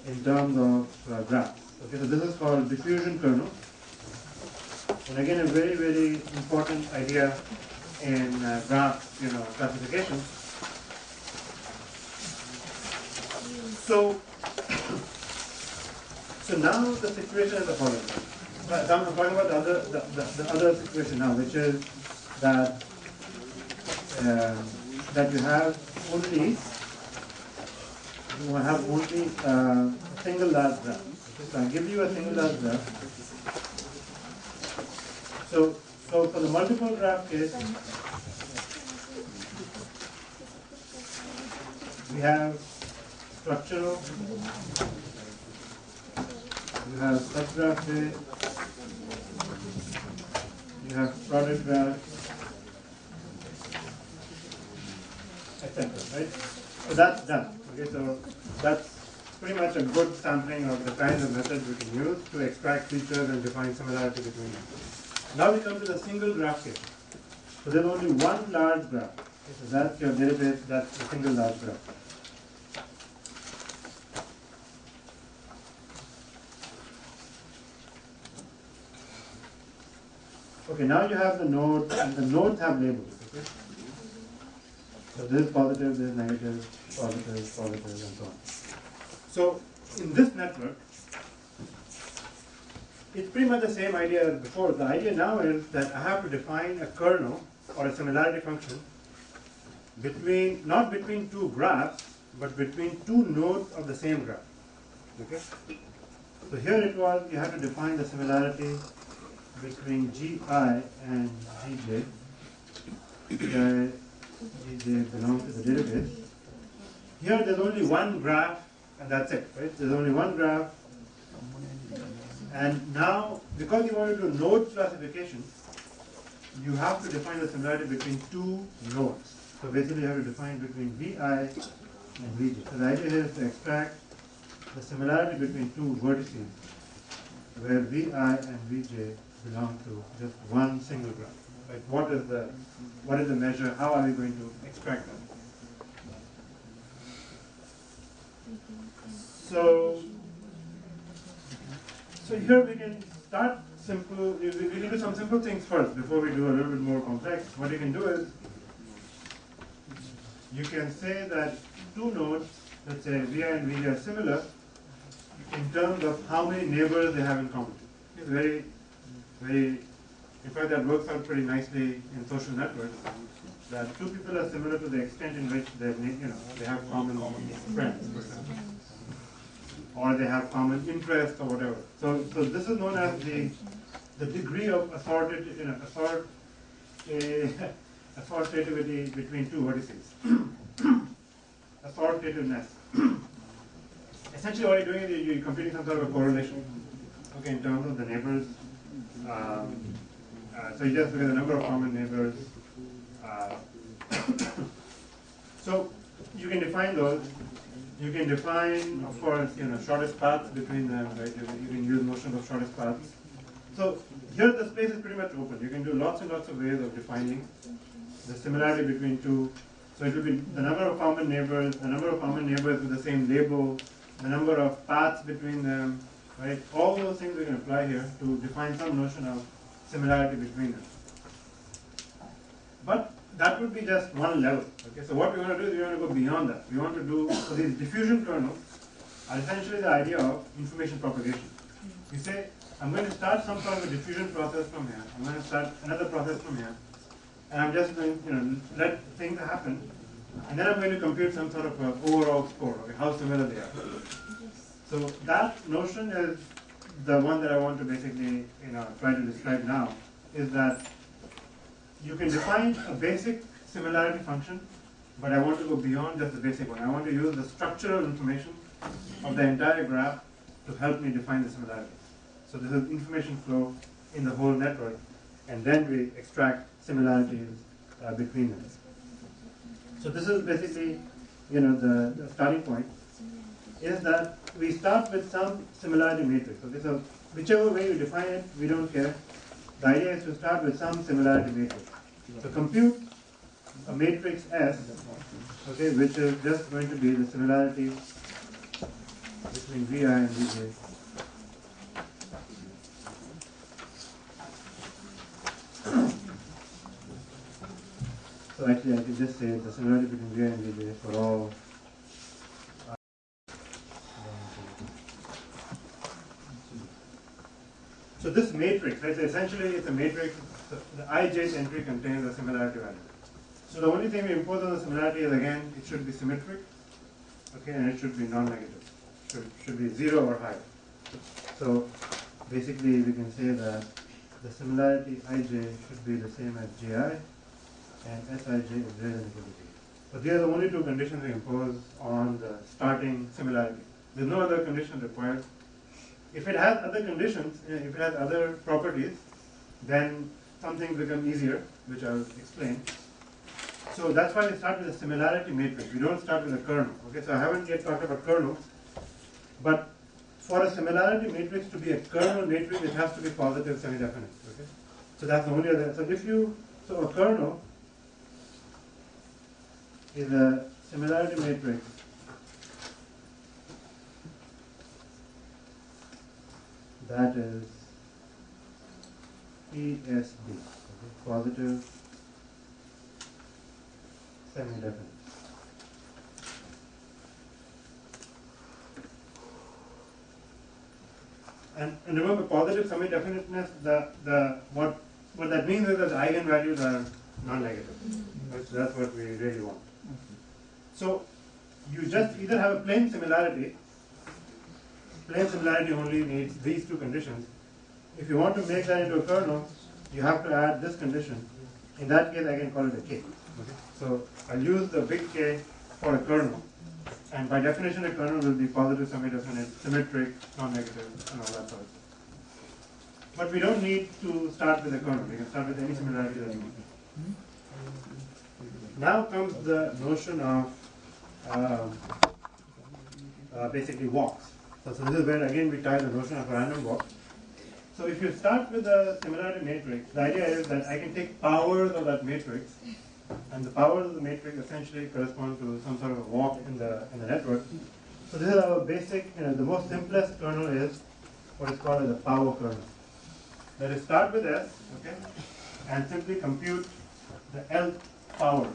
in terms of graphs. Okay, so this is called diffusion kernel. And again, a very, very important idea in graph, classification. So now the situation is the following. I'm talking about the other situation now, which is that that you have only a single large graph. Okay, so I'll give you a single large graph. So for the multiple graph case, we have structural, you have subgraph A, you have product graph, etc. Right? So that's done. Okay, so that's pretty much a good sampling of the kinds of methods we can use to extract features and define similarity between them. Now we come to the single graph case. So there's only one large graph. Okay, so that's your database, that's the single large graph. Okay, now you have the node, and the nodes have labels. Okay? So this is positive, this is negative, positive, positive, and so on. So in this network, it's pretty much the same idea as before. The idea now is that I have to define a kernel or a similarity function between, not between two graphs, but between two nodes of the same graph. Okay? So here it was, you have to define the similarity between Gi and Gj. Gj belongs to the database. Here there's only one graph, and that's it, right? There's only one graph. And now, because you want to do node classification, you have to define the similarity between two nodes. So basically you have to define between Vi and Vj. So the idea here is to extract the similarity between two vertices where Vi and Vj belong to just one single graph. Like what is the measure, how are we going to extract that? So here we can start simple, we can do some simple things first before we do a little bit more complex. What you can do is, you can say that two nodes, let's say Vi and Vj are similar in terms of how many neighbors they have in common. It's very, in fact that works out pretty nicely in social networks, that two people are similar to the extent in which they have common friends, for example, or they have common interests or whatever. So this is known as the degree of assortativity between two vertices. Assortativeness. Essentially what you're doing is you're computing some sort of a correlation, okay, in terms of the neighbors. So you just look at the number of common neighbors. So you can define those. You can define, of course, shortest paths between them, right? You can use notions of shortest paths. So here the space is pretty much open. You can do lots and lots of ways of defining the similarity between two. So it will be the number of common neighbors, the number of common neighbors with the same label, the number of paths between them, right? All those things we can apply here to define some notion of similarity between them. But that would be just one level. Okay, so what we want to do is we want to go beyond that. We want to do, so these diffusion kernels are essentially the idea of information propagation. You say, I'm going to start some sort of a diffusion process from here. I'm going to start another process from here. And I'm just going to let things happen. And then I'm going to compute some sort of an overall score, okay, how similar they are. So that notion is the one that I want to basically try to describe now, is that you can define a basic similarity function, but I want to go beyond just the basic one. I want to use the structural information of the entire graph to help me define the similarity. So this is information flow in the whole network, and then we extract similarities between them. So this is basically the starting point. is that we start with some similarity matrix. Okay, so whichever way you define it, we don't care. The idea is to start with some similarity matrix. So compute a matrix S, okay, which is just going to be the similarity between Vi and Vj. So actually, I could just say the similarity between Vi and Vj for all. So this matrix, right, so essentially it's a matrix, so the ijth entry contains a similarity value. So the only thing we impose on the similarity is, again, it should be symmetric, okay, and it should be non-negative. Should be 0 or higher. So basically we can say that the similarity ij should be the same as ji, and Sij is greater than equal to j. So these are the only two conditions we impose on the starting similarity. There's no other condition required. If it has other conditions, if it has other properties, then some things become easier, which I'll explain. So that's why we start with a similarity matrix. We don't start with a kernel. Okay, so I haven't yet talked about kernels, but for a similarity matrix to be a kernel matrix, it has to be positive semi-definite. Okay, so that's the only other. So a kernel is a similarity matrix that is PSD, okay, positive semi-definite. And remember, positive semi-definiteness, what that means is that the eigenvalues are non-negative. Right? So that's what we really want. So you just either have a plain similarity. Plain similarity only needs these two conditions. If you want to make that into a kernel, you have to add this condition. In that case, I can call it a K. Okay? So I'll use the big K for a kernel. And by definition, a kernel will be positive, semi-definite, symmetric, non-negative, and all that sort of stuff. But we don't need to start with a kernel. We can start with any similarity that you want. Now comes the notion of basically walks. So this is where again we tie the notion of a random walk. So if you start with a similarity matrix, the idea is that I can take powers of that matrix, and the powers of the matrix essentially correspond to some sort of a walk in the network. So this is our basic, the most simplest kernel is what is called as a power kernel. That is, start with S, okay, and simply compute the L power.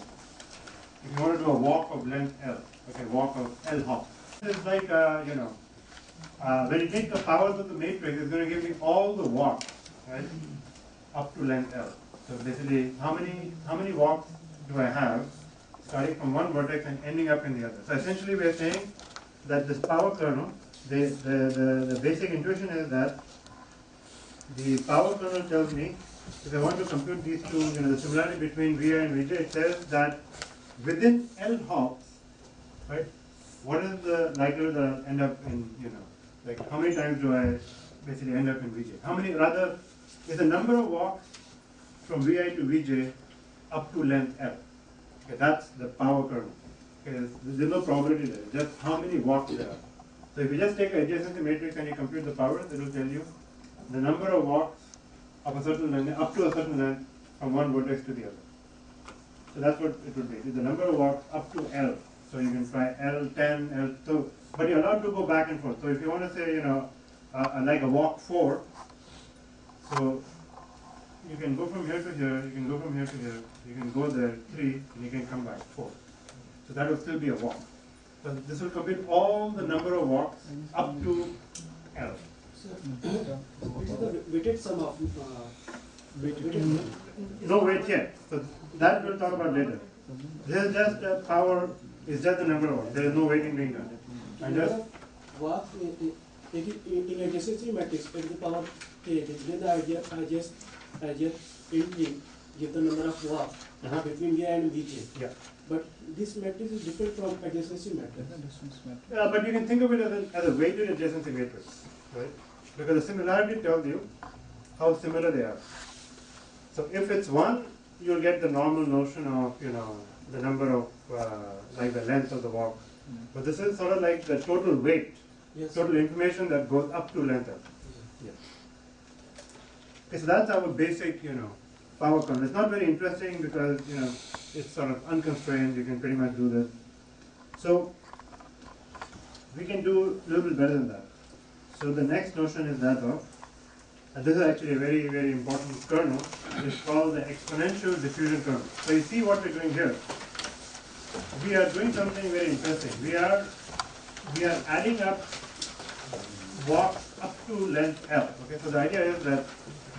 If you want to do a walk of length L, okay, walk of L hop. This is like, when you take the powers of the matrix, it's going to give me all the walks, right, up to length L. So basically, how many walks do I have starting from one vertex and ending up in the other? So essentially, we are saying that this power kernel, the basic intuition is that the power kernel tells me, if I want to compute these two, the similarity between Vi and Vj, it says that within L hops, right, what is the likelihood that I'll end up in, like how many times do I basically end up in Vj? How many, rather, is the number of walks from Vi to Vj up to length L. Okay, that's the power kernel. Okay, there's no probability there, just how many walks there are. So if you just take an adjacency matrix and you compute the powers, it will tell you the number of walks of a certain length, up to a certain length, from one vertex to the other. So that's what it would be, the number of walks up to L. So you can try L10, L2, but you're allowed to go back and forth. So if you want to say, like a walk 4, so you can go from here to here, you can go from here to here, you can go there 3, and you can come back 4. So that will still be a walk. So this will compute all the number of walks up to L. So, this is the weighted sum of No weight yet. So that we'll talk about later. This is just a power, is just the number of walks. There is no weighting being done. And just walks in adjacency matrix, at the power k, then I just give the number of walks between Vi and Vj. Yeah. But this matrix is different from adjacency matrix. But you can think of it as a weighted adjacency matrix, right? Because the similarity tells you how similar they are. So if it's 1, you'll get the normal notion of, the number of, like the length of the walk. But this is sort of like the total weight, Yes. total information that goes up to length L. Yeah. Okay, so that's our basic, power kernel. It's not very interesting because, it's sort of unconstrained. You can pretty much do this. So we can do a little bit better than that. So the next notion is that of, and this is actually a very, very important kernel. It's called the exponential diffusion kernel. So you see what we're doing here. We are doing something very interesting. We are adding up walks up to length L. Okay, so the idea is that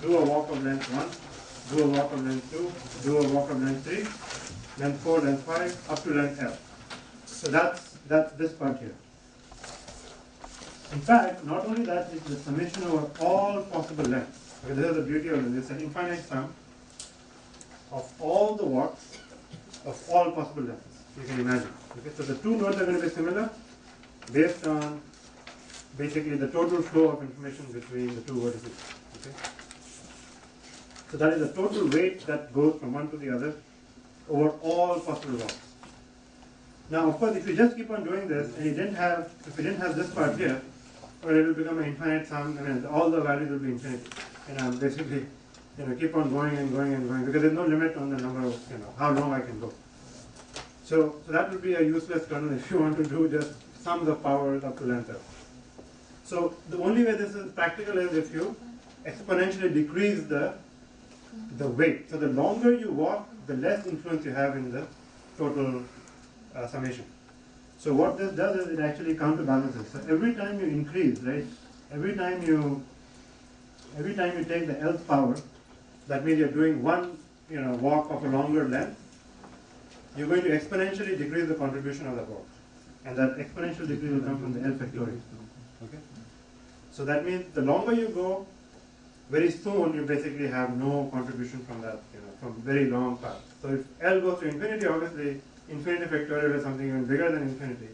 do a walk of length 1, do a walk of length 2, do a walk of length 3, length 4, length 5, up to length L. So that's this part here. In fact, not only that, it's the summation over all possible lengths. Okay, this is the beauty of this. It's an infinite sum of all the walks of all possible lengths. You can imagine. Okay, so the two nodes are going to be similar based on basically the total flow of information between the two vertices. Okay? So that is the total weight that goes from one to the other over all possible walks. Now, of course, if you just keep on doing this and if you didn't have this part here, well, it will become an infinite sum. I mean, all the values will be infinity. Basically, keep on going and going and going because there's no limit on the number of, how long I can go. So that would be a useless kernel if you want to do just sums of powers up to length L. So the only way this is practical is if you exponentially decrease the weight. So the longer you walk, the less influence you have in the total summation. So what this does is it actually counterbalances. So every time you increase, right? Every time you take the Lth power, that means you're doing one walk of a longer length. You're going to exponentially decrease the contribution of that walk, and that exponential decrease will come from the L factorial. Okay. So that means the longer you go, very soon you basically have no contribution from that, from very long path. So if L goes to infinity, obviously infinity factorial is something even bigger than infinity.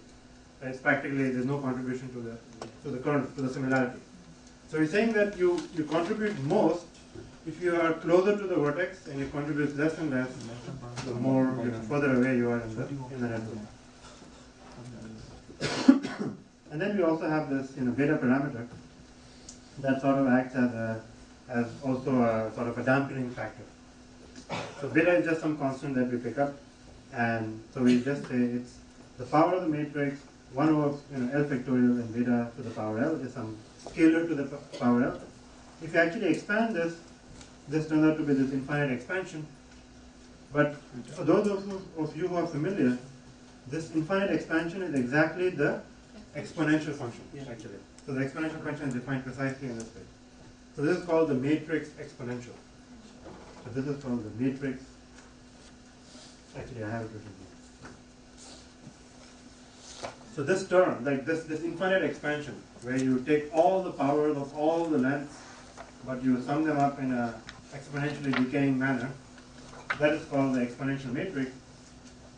It's practically there's no contribution to the current, to the similarity. So we're saying that you contribute most if you are closer to the vertex and you contribute less and less, the more further away you are in the network. And then we also have this beta parameter that sort of acts as also a sort of a dampening factor. So beta is just some constant that we pick up, and so we just say it's the power of the matrix 1 over L factorial and beta to the power L is some scalar to the power L. If you actually expand this turns out to be this infinite expansion. But for those of you who are familiar, this infinite expansion is exactly the exponential function, actually. So the exponential function is defined precisely in this way. So this is called the matrix exponential. So this is called the matrix. Actually, I have it written here. So this term, like this infinite expansion, where you take all the powers of all the lengths, but you sum them up in a exponentially decaying manner, that is called the exponential matrix.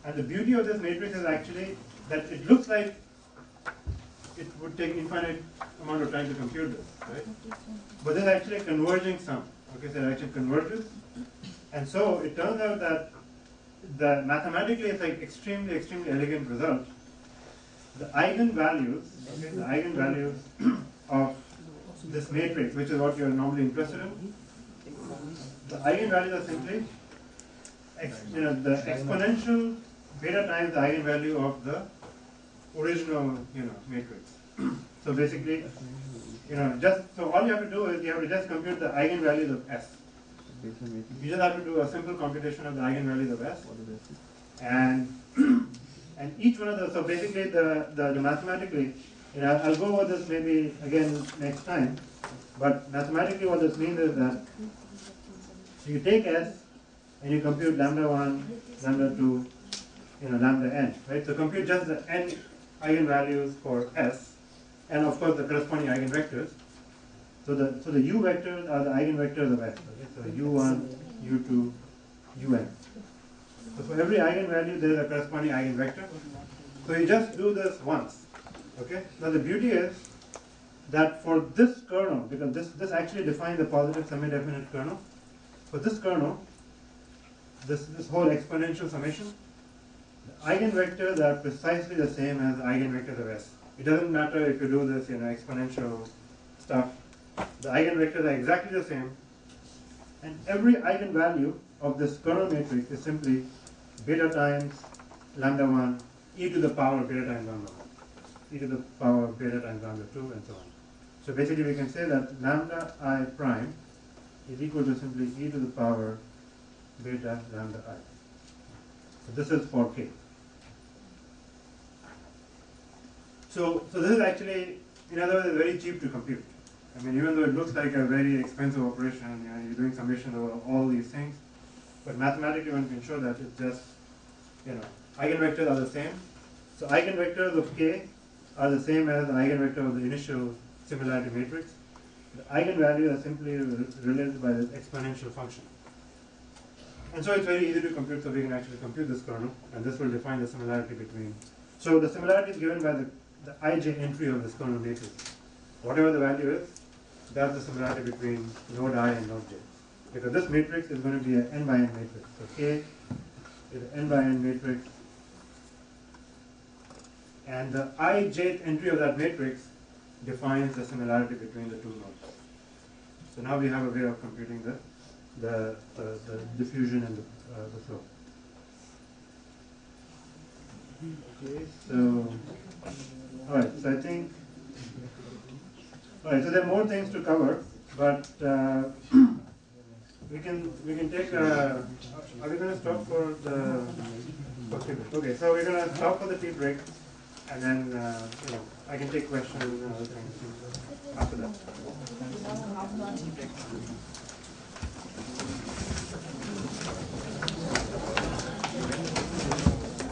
And the beauty of this matrix is actually that it looks like it would take infinite amount of time to compute this, right? But there's actually a converging sum. Okay, so it actually converges. And so it turns out that mathematically it's like extremely, extremely elegant result. The eigenvalues, the eigenvalues of this matrix, which is what you're normally interested in, the eigenvalues are simply the exponential beta times the eigenvalue of the original matrix. So basically, so all you have to do is you have to just compute the eigenvalues of S. You just have to do a simple computation of the eigenvalues of S, and each one of those. So basically, the mathematically, I'll go over this maybe again next time. But mathematically, what this means is that you take S and you compute lambda 1, lambda 2, lambda n, right? So compute just the n eigenvalues for S, and of course the corresponding eigenvectors. So the U vectors are the eigenvectors of S. Okay? So U1, U2, Un. So for every eigenvalue, there is a corresponding eigenvector. So you just do this once. Okay. Now the beauty is that for this kernel, because this actually defines the positive semi-definite kernel. For this kernel, this whole exponential summation, The eigenvectors are precisely the same as the eigenvectors of S. It doesn't matter if you do this, exponential stuff. The eigenvectors are exactly the same, and every eigenvalue of this kernel matrix is simply beta times lambda 1 e to the power of beta times lambda 1, e to the power of beta times lambda 2, and so on. So basically we can say that lambda I prime is equal to simply e to the power beta lambda I. So this is for k. So this is actually, in other words, very cheap to compute. I mean, even though it looks like a very expensive operation, you're doing summation over all these things, but mathematically one can show that it's just, eigenvectors are the same. So eigenvectors of k are the same as the eigenvector of the initial similarity matrix. The eigenvalues are simply related by the exponential function. And so it's very easy to compute, so we can actually compute this kernel, and this will define the similarity between. So the similarity is given by the ij entry of this kernel matrix. Whatever the value is, that's the similarity between node I and node j. Because this matrix is going to be an n by n matrix. So k is an n by n matrix, and the ijth entry of that matrix defines the similarity between the two nodes. So now we have a way of computing the diffusion and the flow. Okay, so alright, so I think alright, so there are more things to cover, but we can take are we going to stop for the tea break? Okay, so we're going to stop for the tea break, and then I can take questions and other things after that.